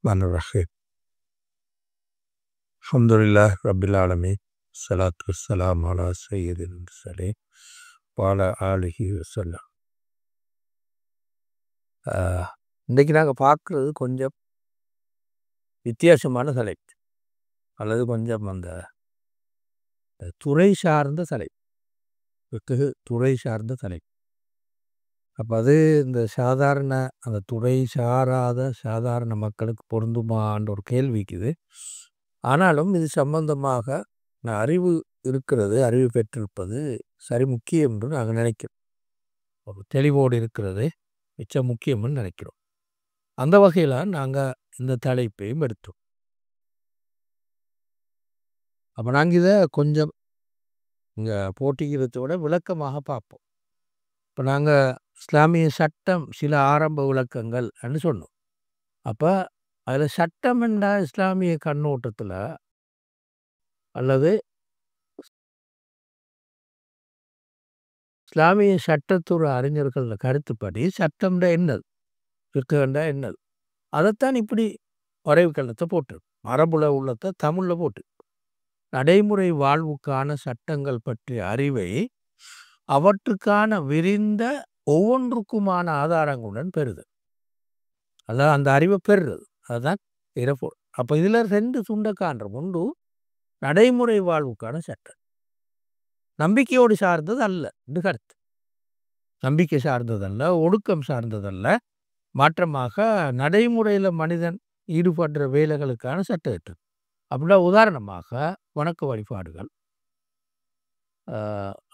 الرحمن الرحيم الحمد لله رب العالمين الصلاة والسلام على سيد المرسلين وعلى آله وسلم. இன்றைக்கி நாங்கள் பார்க்குறது கொஞ்சம் வித்தியாசமான தலைப்பு, அல்லது கொஞ்சம் அந்த துறை சார்ந்த தலைப்பு, துறை சார்ந்த தலைப்பு. அப்போ அது இந்த சாதாரண அந்த துறை சாராத சாதாரண மக்களுக்கு பொருந்துமான்ற ஒரு கேள்விக்குது. ஆனாலும் இது சம்பந்தமாக அறிவு இருக்கிறது, அறிவு பெற்றிருப்பது சரி முக்கியம் என்று நாங்கள் நினைக்கிறோம். ஒரு தெளிவோடு இருக்கிறது மிச்சம் முக்கியம்னு நினைக்கிறோம். அந்த வகையில் நாங்கள் இந்த தலைப்பையும் எடுத்தோம். அப்போ நாங்கள் இதை கொஞ்சம் இங்கே போட்டிக்கிறதோட விளக்கமாக பார்ப்போம். இப்போ நாங்கள் இஸ்லாமிய சட்டம் சில ஆரம்ப விளக்கங்கள் சொன்னோம். அப்போ அதில் சட்டம் என்றால் இஸ்லாமிய கண்ணோட்டத்தில் அல்லது இஸ்லாமிய சட்டத்துறை அறிஞர்கள் கருத்துப்படி சட்டம்டா என்னது, ஃபிக்ஹ்ண்டா என்னது, அதைத்தான் இப்படி வரைவு கண்ணத்தை போட்டு மரபுல உள்ளத்தை தமிழில் போட்டு நடைமுறை வாழ்வுக்கான சட்டங்கள் பற்றிய அறிவை அவற்றுக்கான விரிந்த ஒவ்வொன்றுக்குமான ஆதாரங்களுடன் பெறுதல், அதான் அந்த அறிவை பெறுறது, அதுதான் இறப்போர். அப்போ இதில் 2 துண்டை காண்றோம். ஒன்று நடைமுறை வாழ்வுக்கான சட்டம், நம்பிக்கையோடு சார்ந்தது அல்ல என்று கருத்து. நம்பிக்கை சார்ந்ததல்ல, ஒழுக்கம் சார்ந்ததல்ல, மாற்றமாக நடைமுறையில் மனிதன் ஈடுபடுற வேலைகளுக்கான சட்டம். அப்படின்னா உதாரணமாக வணக்க வழிபாடுகள்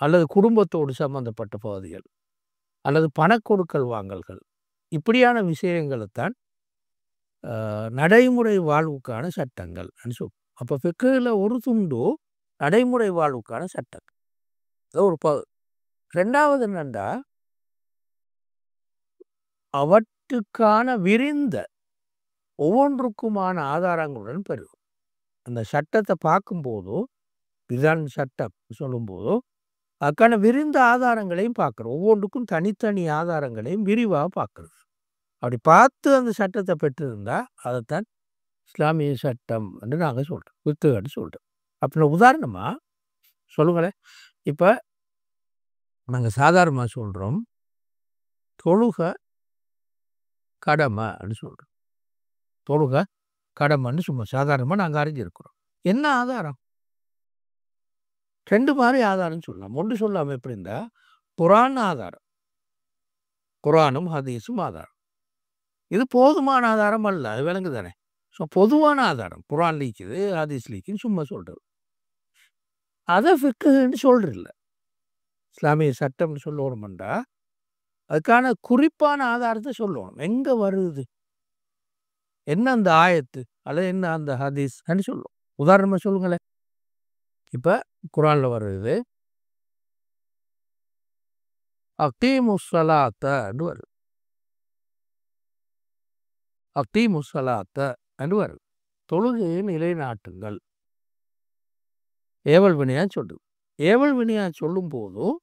அல்லது குடும்பத்தோடு சம்பந்தப்பட்ட பகுதிகள் அல்லது பணக்கொடுக்கல் வாங்கல்கள், இப்படியான விஷயங்களைத்தான் நடைமுறை வாழ்வுக்கான சட்டங்கள் சொல்லும். அப்போ ஃபிக்ஹ்ல ஒரு துண்டு நடைமுறை வாழ்வுக்கான சட்டங்கள் ஒரு ரெண்டாவது என்னண்டா அவற்றுக்கான விரிந்த ஒவ்வொன்றுக்குமான ஆதாரங்களுடன் பெறும். அந்த சட்டத்தை பார்க்கும்போதோ இதுதான் சட்டம் சொல்லும்போதோ அதுக்கான விரிந்த ஆதாரங்களையும் பார்க்குறோம். ஒவ்வொன்றுக்கும் தனித்தனி ஆதாரங்களையும் விரிவாக பார்க்குறது. அப்படி பார்த்து அந்த சட்டத்தை பெற்றிருந்தால் அதைத்தான் இஸ்லாமிய சட்டம் என்று நாங்கள் சொல்கிறோம், ஃபிக்ஹ்னு சொல்கிறோம். அப்படின்னா உதாரணமாக சொல்லுங்களேன். இப்போ நாங்கள் சாதாரணமாக சொல்கிறோம் தொழுகை கடமைன்னு சொல்கிறோம். தொழுகை கடமைன்னு சும்மா சாதாரணமாக நாங்கள் அறிஞ்சிருக்கிறோம். என்ன ஆதாரம்? 2 மாதிரி ஆதாரம்னு சொல்லலாம். ஒன்று சொல்லாமல் எப்படி இருந்தால் குரான் ஆதாரம், குரானும் ஹதீஸும் ஆதாரம். இது போதுமான ஆதாரம் அல்ல, அது விளங்கு தானே. ஸோ பொதுவான ஆதாரம் குரான் லீக்குது, ஹதீஸ் லீக்குன்னு சும்மா சொல்கிறது. அதை ஃபிக்ஹ்னு சொல்கிறதில்ல. இஸ்லாமிய சட்டம்னு சொல்லணும்டா அதுக்கான குறிப்பான ஆதாரத்தை சொல்லணும். எங்கே வருது, என்ன அந்த ஆயத்து அல்லது என்ன அந்த ஹதீஸ்ன்னு சொல்லும். உதாரணமாக சொல்லுங்களேன். இப்போ குரானில் வருது அக்தீமுஸ்ஸலாத்தன்னு வருது, அக்தீமுஸ்ஸலாத்தன்னு வருது, தொழுகையை நிலைநாட்டுங்கள், ஏவல் வினையாக சொல்லுது. ஏவல் வினையாக சொல்லும் போதும்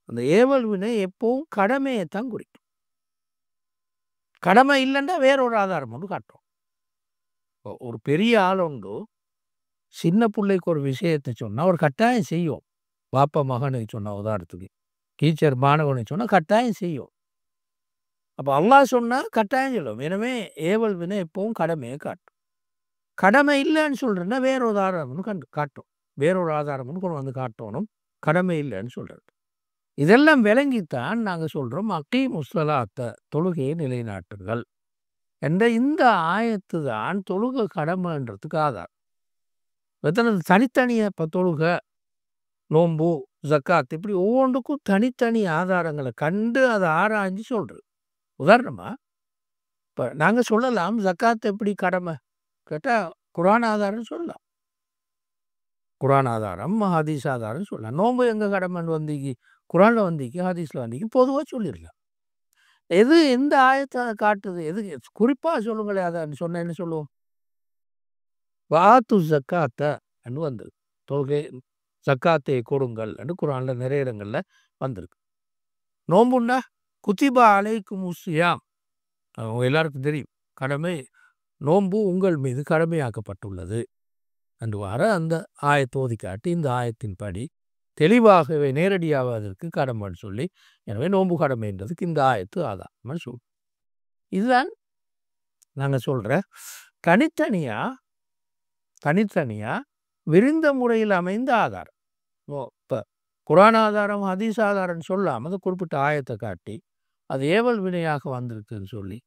அந்த ஏவல் வினை எப்பவும் கடமையை தான் குறிக்கும். கடமை இல்லைன்னா வேறொரு ஆதாரம் ஒன்று காட்டும். ஒரு பெரிய ஆள் உண்டு சின்ன பிள்ளைக்கு ஒரு விஷயத்தை சொன்னால் ஒரு கட்டாயம் செய்யும். பாப்பா மகனுக்கு சொன்ன உதாரணத்துக்கு, டீச்சர் மாணவனுக்கு சொன்னால் கட்டாயம் செய்யும். அப்போ அல்லாஹ் சொன்னால் கட்டாயம் சொல்லும். எனவே ஏவல் வினை எப்பவும் கடமையை காட்டும். கடமை இல்லைன்னு சொல்கிறேன்னா வேறொரு ஆதாரம்னு காட்டும், வேறொரு ஆதாரம்னு கொண்டு வந்து காட்டணும். கடமை இல்லைன்னு சொல்கிறது. இதெல்லாம் விளங்கித்தான் நாங்கள் சொல்கிறோம் அக்தீமுஸ்ஸலாத்த தொழுகையை நிலைநாட்டுங்கள் என்ற இந்த ஆயத்து தான் தொழுகை கடமைன்றதுக்கு ஆதாரம். எத்தனை தனித்தனியாக இப்போ தொழுகை, நோன்பு, ஜக்காத் இப்படி ஒவ்வொன்றுக்கும் தனித்தனி ஆதாரங்களை கண்டு அதை ஆராய்ஞ்சு சொல்கிறது. உதாரணமாக இப்போ நாங்கள் சொல்லலாம் ஜக்காத் எப்படி கடமை கேட்டால் குரான் ஆதாரம்னு சொல்லலாம், குரான் ஆதாரம் ஹதீஸ் ஆதாரம் சொல்லலாம். நோன்பு எங்கள் கடமைன்னு வந்திக்கு குரானில் வந்திக்கு ஹதீஸில் வந்திக்கு பொதுவாக சொல்லிடலாம். எது எந்த ஆயத்தை காட்டுது, எது குறிப்பாக சொல்லுங்களேன். அதை சொன்ன என்ன சொல்லுவோம், வாத்து ஜக்காத்தன்னு வந்தது, தொகை ஜக்காத்தை கொடுங்கள் என்று குரானில் நிறைய இடங்களில் வந்திருக்கு. நோம்புன்னா குத்திபா அலைக்கும் சியாம், அவங்க எல்லாருக்கும் தெரியும் கடமை நோன்பு உங்கள் மீது கடமையாக்கப்பட்டுள்ளது என்று வர அந்த ஆயத்தை ஓதி காட்டி இந்த ஆயத்தின்படி தெளிவாகவே நேரடியாக அதற்கு கடமைன்னு சொல்லி எனவே நோன்பு கடமைன்றதுக்கு இந்த ஆயத்து ஆதாரம்னு சொல்லு. இதுதான் நாங்கள் சொல்கிற தனித்தனியாக விரிந்த முறையில் அமைந்த ஆதாரம். இப்போ குரான் ஆதாரம் ஹதீஸ் ஆதாரம்னு சொல்லாமல் அந்த குறிப்பிட்ட ஆயத்தை காட்டி அது ஏவல் வினையாக வந்திருக்குன்னு சொல்லி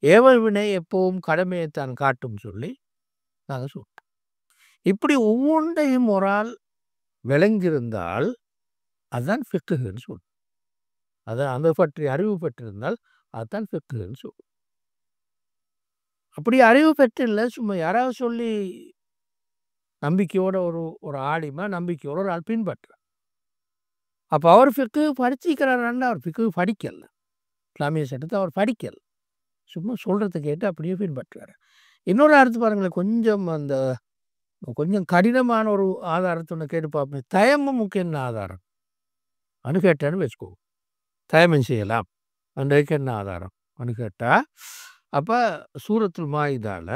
ஏவல் வினை எப்பவும் கடமையைத்தான் காட்டும் சொல்லி நாங்கள் சொல்கிறோம். இப்படி ஒவ்வொன்றையும் ஒரு ஆள் விளங்கியிருந்தால் அதுதான் ஃபிக்ஹுன்னு சொல்லுவோம். அதான் அந்த பற்றி அறிவு பெற்றிருந்தால் அதுதான் ஃபிக்ஹுன்னு சொல்லுவோம். அப்படி அறிவு பெற்றில்லை, சும்மா யாராவது சொல்லி நம்பிக்கையோட ஒரு ஆலிமா நம்பிக்கையோட ஒரு ஆள் பின்பற்ற அப்போ அவர் ஃபிக்கு படிச்சிக்கிறாருன்னா அவர் ஃபிக்கு படிக்கல, இஸ்லாமிய சட்டத்தை அவர் படிக்கல, சும்மா சொல்கிறத கேட்டு அப்படியே பின்பற்றுறாரு. இன்னொரு அர்த்தம் பாருங்களேன், கொஞ்சம் கடினமான ஒரு ஆதாரத்தை ஒன்று கேட்டு பார்ப்பேன். தயம்முக்கு என்ன ஆதாரம் அனு கேட்டான்னு வச்சுக்கோ, தயமம் செய்யலாம் அன்றைக்கு என்ன ஆதாரம் அனு கேட்டால் அப்போ சூரத்துல் மாயிதால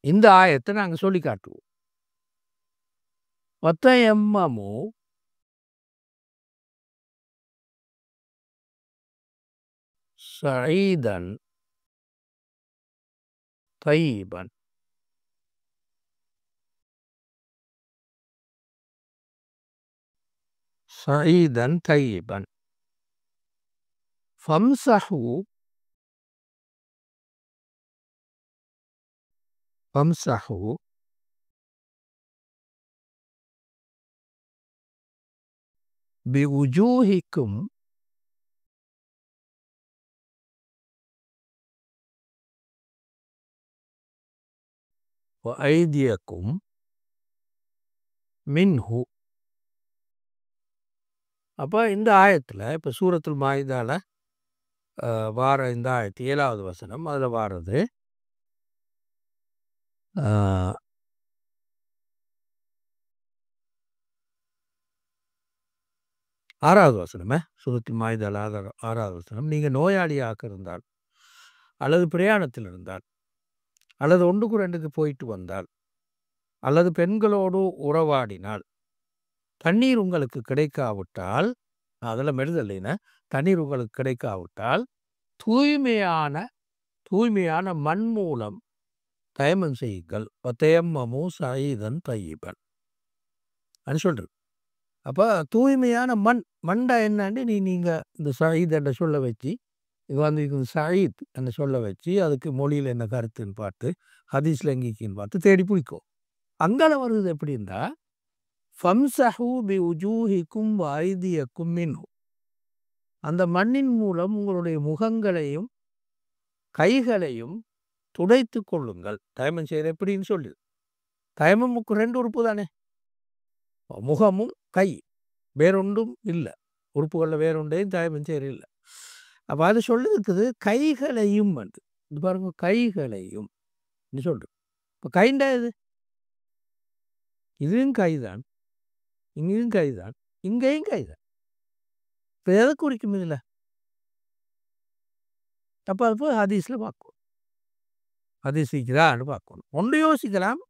இந்த ஆயத்தை நாங்கள் சொல்லி காட்டுவோம். வத்தயம்மமு சஈதன் தய்யிபன். சஈதன் தய்யிபன் ஃபம்சஹு பிவுஜூஹிக்கும் ஐதியக்கும் மின்ஹு. அப்போ இந்த ஆயத்தில் இப்போ சூரத்துல் மாயிதால வார இந்த ஆயத்து 7வது வசனம் அதில் வாரது 6வது வசனமே. சூரத்துல் மாயிதால 6வது வசனம், நீங்கள் நோயாளியாக இருந்தால் அல்லது பிரயாணத்தில் இருந்தால் அல்லது 1க்கு 2க்கு போயிட்டு வந்தால் அல்லது பெண்களோடு உறவாடினால் தண்ணீர் உங்களுக்கு கிடைக்காவிட்டால், அதில் மெடுதல்லைன்னா தண்ணீர் உங்களுக்கு கிடைக்காவிட்டால் தூய்மையான மண் மூலம் தயமம் செய்யுங்கள். தயம்மமு சஈதன் தய்யிபன் அது சொல்கிறது. அப்போ தூய்மையான மண்டா என்னாண்டு நீங்கள் இந்த சயீத் என்ற சொல்ல வச்சு இது சயீத் என்ற சொல்ல வச்சு அதுக்கு மொழியில் என்ன கருத்துன்னு பார்த்து ஹதீஸில் எங்கிக்குன்னு பார்த்து தேடி பிடிக்கும். அங்கால வருது எப்படின்னா ஃபம்சஹு பி உஜூஹிக்கும் ஐதியக்கும் மின்ஹு, அந்த மண்ணின் மூலம் உங்களுடைய முகங்களையும் கைகளையும் துடைத்து கொள்ளுங்கள். தயமம் செய்கிற எப்படின்னு சொல்லி தயமமுக்கு 2 உறுப்பு தானே, முகமும் கை, வேறொன்றும் இல்லை, உறுப்புகளில் வேறொன்றையும் தயமம் செய்கிற இல்லை. அப்போ அது சொல்லி இருக்குது கைகளையும் வந்து இது பாருங்க, கைகளையும் சொல்கிறேன். இப்போ கைண்டா இதுவும் கைதான், இங்கேயும் கைதான், இங்கேயும் கைதான். இப்போ எதை குறிக்கும் இதில்? அப்போ அது போய் ஹதீஸில் பார்க்கணும், ஹதீஸ் இருக்குதான்னு பார்க்கணும். ஒன்று யோசிக்கலாம்,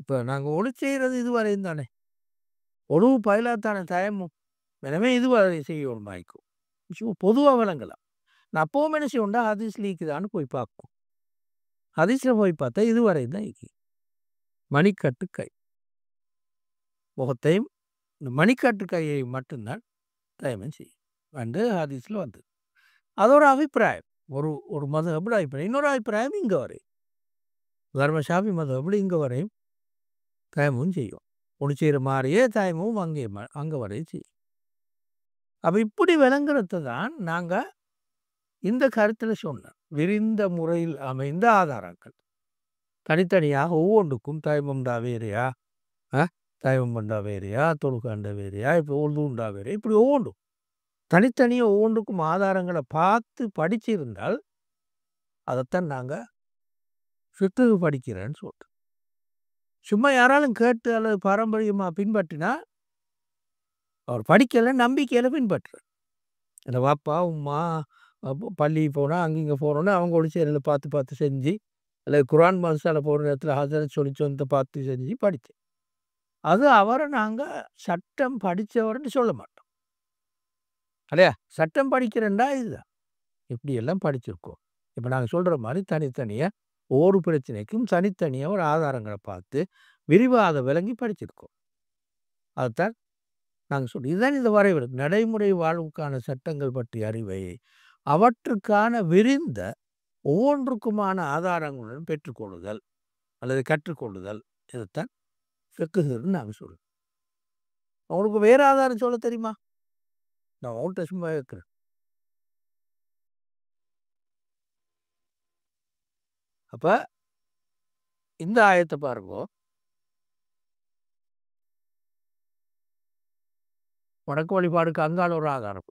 இப்போ நாங்கள் ஒளி செய்கிறது இதுவரையும் தானே, ஒழுவு பயிலாத்தானே தயமும், எனவே இதுவரை செய்யணும் வாய்க்கும், சும்மா பொதுவாக விளங்கலாம். நான் அப்போவும் என்ன செய்யணும்டா ஹதீஸ் லீக்குதான்னு போய் பார்க்கும். ஹதீஸில் போய் பார்த்தா இதுவரையும் தான் இருக்கு. மணிக்கட்டு கை, முகத்தையும் இந்த மணிக்கட்டு கையை மட்டும்தான் தயமம் செய்யும் வந்து ஹதீஸில் வந்தது. அதோட அபிப்பிராயம் ஒரு மதஹபுல அபிப்பிராயம். இன்னொரு அபிப்பிராயம் இங்கே வரையும் தர்ம ஷாஃபி மதஹபுல இங்கே வரையும் தயமும் செய்யும், ஒன்று செய்கிற மாதிரியே தயமும் அங்கே வரையும் செய்யும். அப்போ இப்படி விளங்குறது தான் நாங்கள் இந்த கருத்தில் சொன்னோம். விரிந்த முறையில் அமைந்த ஆதாரங்கள் தனித்தனியாக ஒவ்வொன்றுக்கும் தயமம்டா வேறையா, தயமம் பண்ணா வேறையா, தொழுகாண்டா வேறையா, இப்போ உண்டா வேறையா, இப்படி ஒவ்வொன்றும் தனித்தனியாக ஒவ்வொன்றுக்கும் ஆதாரங்களை பார்த்து படிச்சிருந்தால் அதைத்தான் நாங்கள் ஃபிக்ஹ் படிக்கிறேன்னு சொல்கிறோம். சும்மா யாராலும் கேட்டு அல்லது பாரம்பரியமாக பின்பற்றினா அவர் படிக்கலை, நம்பிக்கையில் பின்பற்றுறார். இந்த வாப்பா உம்மா பள்ளி போனால் அங்கே இங்கே போகிறோன்னு அவங்க ஒழிச்சு பார்த்து செஞ்சு அல்லது குர்ஆன் மதரசால போற நேரத்தில ஹதரத் சொல்லி சொன்னத பார்த்து செஞ்சு படிச்சேன். அது அவர நாங்க சட்டம் படிச்சவர்ன்னு சொல்ல மாட்டோம். இல்லையா? சட்டம் படிக்கிறேன்டா இதுதான். இப்படியெல்லாம் படிச்சிருக்கோம். இப்ப நாங்க சொல்ற மாரி தனித்தனியா ஒவ்வொரு பிரச்சனைக்கும் தனித்தனியா ஒரு ஆதாரங்கள பார்த்து, விரிவா அத விளங்கி படிச்சிருக்கோம். அதத்தான் நாங்க இதுதான் இந்த வரைவு. நடைமுறை வாழ்வுக்கான சட்டங்கள் பற்றிய அறிவை, அவற்றுக்கான விரிந்த ஒவ்வொன்றுக்குமான ஆதாரங்களுடன் பெற்றுக்கொள்ளுதல் அல்லது கற்றுக்கொள்ளுதல். இதத்தான் ஃபிக்ஹ்ன்னு நாங்க சொல்றோம். உங்களுக்கு வேற ஆதாரம் சொல்ல தெரியுமா? நான் உன்ட்ட சும்மா கேட்கிறேன். அப்ப இந்த ஆயத்த பாருங்கோ. வணக்க வழிபாடுக்கு அங்கால ஒரு ஆதாரம்.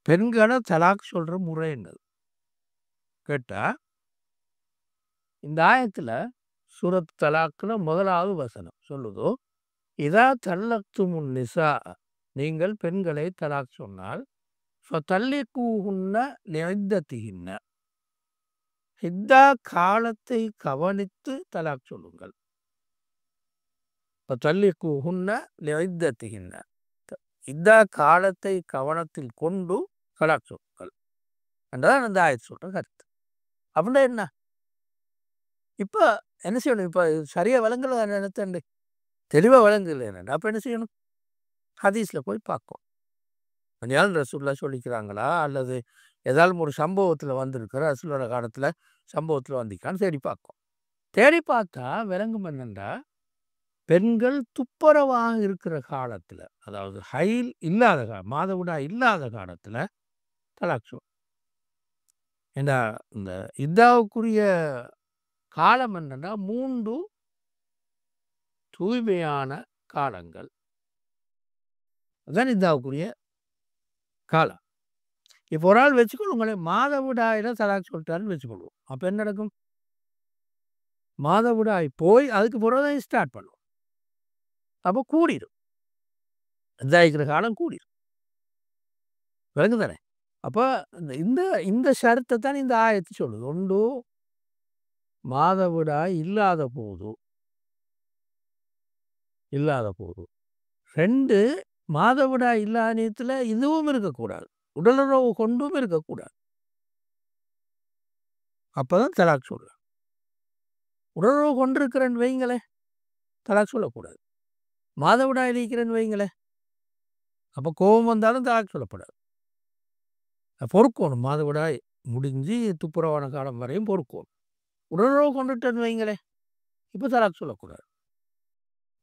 பெண்கள தலாக் சொல்ற முறை என்னது? கேட்டா, இந்த ஆயத்துல சூரத் தலாக்ல 1வது வசனம் சொல்லுது, இதா தல்லக்துமுன் நிசா நீங்கள் பெண்களை தலாக் சொன்னால், ஃபதல்லிகூஹுன்ன லிஇத்தத்திஹின்ன இத்தா காலத்தை கவனித்து தலாக் சொல்லுங்கள். ஃபதல்லிகூஹுன்ன லிஇத்தத்திஹின்ன இத்தா காலத்தை கவனத்தில் கொண்டு தலாக் சொல்லுங்கள். என்றதான் அந்த ஆயத்து சொல்ற கருத்து. அப்படின்னா என்ன? இப்ப என்ன செய்யணும்? இப்ப சரியா விளங்கல என்னத்தண்டு? தெளிவா விளங்கல என்னன்னு. அப்ப என்ன செய்யணும்? ஹதீஸ்ல போய் பார்க்கணும். உண்மையாலும் ரசூலுல்லாஹ் சொல்லிக்கிறாங்களா? அல்லது ஏதாலும் ஒரு சம்பவத்துல வந்திருக்கிற ரசூலோட காலத்துல சம்பவத்துல வந்திருக்கான்னு தேடி பார்க்கும். தேடி பார்த்தா விளங்கும் என்னண்டா, பெண்கள் துப்புரவாக இருக்கிற காலத்துல, அதாவது ஹைல் இல்லாத மாதவிடாய் இல்லாத காலத்துல தலாக் சொல்லணும். ஏண்டா இந்த இத்தாவுக்குரிய காலம் என்னன்னா 3 தூய்மையான காலங்கள். அதான் இத்தாவுக்குரிய காலம். இப்போ ஒரு ஆள் வச்சுக்கொள்ளுங்களேன், மாதவிடாயில தலாக் சொல்லிட்டாருன்னு வச்சுக்கொள்வோம். அப்ப என்ன நடக்கும்? மாதவிடாய் போய் அதுக்கு பிறகு தான் ஸ்டார்ட் பண்ணுவோம். அப்போ கூடிரும். இதாகிக்கிற காலம் கூடிரும். விளங்குதானே? அப்ப இந்த இந்த ஷரத்தை தான் இந்த ஆயத்து சொல்லுது. 1 மாதவிடாய் இல்லாத போது. 2 மாதவிடாய் இல்லாத நேரத்துல இதுவும் இருக்கக்கூடாது. உடலுறவு கொண்டும் இருக்கக்கூடாது. அப்பதான் தலாக் சொல்லலாம். உடலுறவு கொண்டிருக்கிறேன்னு வைங்களேன், தலாக் சொல்லக்கூடாது. மாதவிடாய் இருக்கிறேன்னு வைங்களேன், அப்ப கோபம் வந்தாலும் தலாக் சொல்லப்படாது. பொறுக்கணும். மாதவிடாய் முடிஞ்சு துப்புரவான காலம் வரையும் பொறுக்கணும். உடலுறவு கொண்டுட்டேன்னு வைங்களேன், இப்போ தலாக் சொல்லக்கூடாது.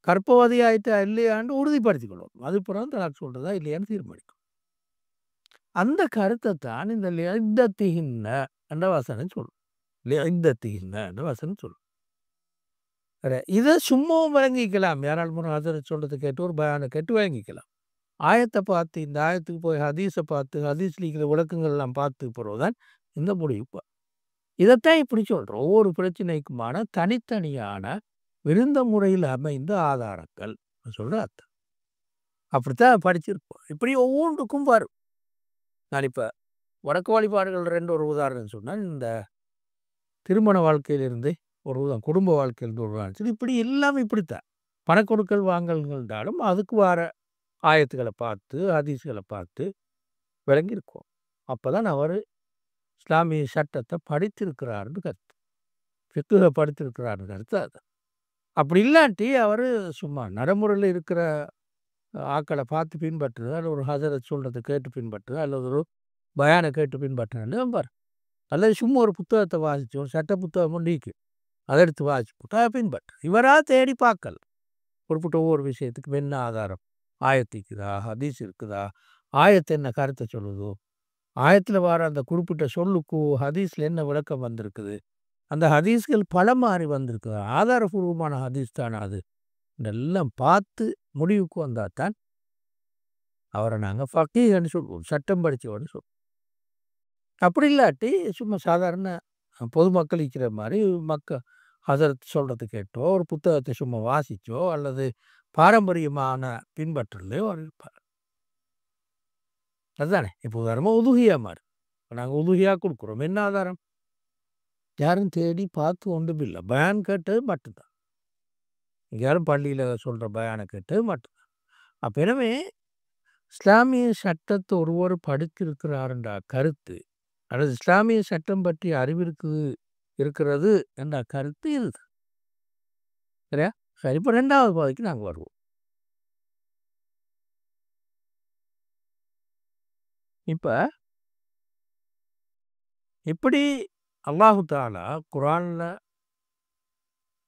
கர்ப்பவதி ஆயிட்டா இல்லையான்னு உறுதிப்படுத்திக்கணும். அது பிறகு தலாக் சொல்றதா இல்லையான்னு தீர்மானிக்கும். அந்த கருத்தை தான் இந்த லிஇத்தத்திஹின்ன என்ற வசனம் சொல்லும். லிஇத்தத்திஹின்ன என்ற வசனம் சொல்லும். இதை சும்மாவும் வழங்கிக்கலாம். யாராலும் ஹதரத் சொல்றதை கேட்டு ஒரு பயானை கேட்டு வழங்கிக்கலாம். ஆயத்தை பார்த்து இந்த ஆயத்துக்கு போய் ஹதீஸை பார்த்து ஹதீஸ்ல இருக்கிற விளக்கங்கள் எல்லாம் பார்த்து பிறகுதான் இந்த முடிவு. இதைத்தான் இப்படி சொல்றோம். ஒவ்வொரு பிரச்சனைக்குமான தனித்தனியான விருந்த முறையில் அமைந்த ஆதாரங்கள் சொல்ற அர்த்தம். அப்படித்தான் படிச்சிருப்போம். இப்படி ஒவ்வொன்றுக்கும் வரும். நான் இப்ப வடக்கு வழிபாடுகள் 2 ஒரு உதாரணம் சொன்னால், இந்த திருமண வாழ்க்கையிலிருந்து ஒரு குடும்ப வாழ்க்கையிலிருந்து ஒரு உதாரணம். இப்படி எல்லாமே இப்படித்தான். பணக்கொடுக்கல் வாங்கல்கள்னாலும் அதுக்கு வர ஆயத்துக்களை பார்த்து ஹதீஸ்களை பார்த்து விளங்கியிருக்கோம். அப்பதான் அவர் இஸ்லாமிய சட்டத்தை படித்திருக்கிறாருன்னு கருத்து. ஃபிக்ஹ படித்திருக்கிறாருன்னு கருத்து அது. அப்படி இல்லாட்டி அவர் சும்மா நடைமுறையில் இருக்கிற ஆக்களை பார்த்து பின்பற்றுறது, அல்லது ஒரு ஹதரத் சொல்றதை கேட்டு பின்பற்றுறது, அல்லது ஒரு பயானை கேட்டு பின்பற்றுறது பாரு. அல்லது சும்மா ஒரு புத்தகத்தை வாசிச்சு ஒரு சட்ட புத்தகமும் நீக்கி அதை எடுத்து வாசிச்சு போட்டா பின்பற்று. இவராக தேடி பார்க்கல. குறிப்பிட்ட ஒவ்வொரு விஷயத்துக்கு என்ன ஆதாரம்? ஆயத்து இருக்குதா? ஹதீஸ் இருக்குதா? ஆயத்து என்ன கருத்தை சொல்லுதோ? ஆயத்தில் வர அந்த குறிப்பிட்ட சொல்லுக்கு ஹதீஸில் என்ன விளக்கம் வந்திருக்குது? அந்த ஹதீஸ்கள் பல மாறி வந்திருக்குது. ஆதாரபூர்வமான ஹதீஸ் தானே அது? இதெல்லாம் பார்த்து முடிவுக்கு வந்தால் தான் அவரை நாங்கள் ஃபக்கீஹ்ன்னு சொல்லுவோம். சட்டம் படித்தவர்னு சொல்லுவோம். அப்படி இல்லாட்டி சும்மா சாதாரண பொதுமக்கள் இருக்கிற மாரி ஹசரத் சொல்றது கேட்டோ, ஒரு புத்தகத்தை சும்மா வாசிச்சோ அல்லது பாரம்பரியமான பின்பற்றலையோ அவர் இருப்பார். அதுதானே. இப்போ உதாரணமா உதுஹியா மாரி. நாங்க உதுஹியா குடுக்குறோம். என்ன ஆதாரம்? யாரும் தேடி பார்த்து ஒன்றுமில்ல. பயான் கேட்டது மட்டும்தான். எங்கேயாரும் பள்ளியில சொல்ற பயான கேட்டது மட்டும்தான். அப்ப எனவே இஸ்லாமிய சட்டத்தை ஒருவர் படித்திருக்கிறார்ன்ற கருத்து, அல்லது இஸ்லாமிய சட்டம் பற்றி இருக்கிறது என்ற கருத்து இதுதான். சரியா? சரி, இப்ப 2வது பகுதிக்கு நாங்க வருவோம். இப்ப எப்படி அல்லாஹு தஆலா குர்ஆன்ல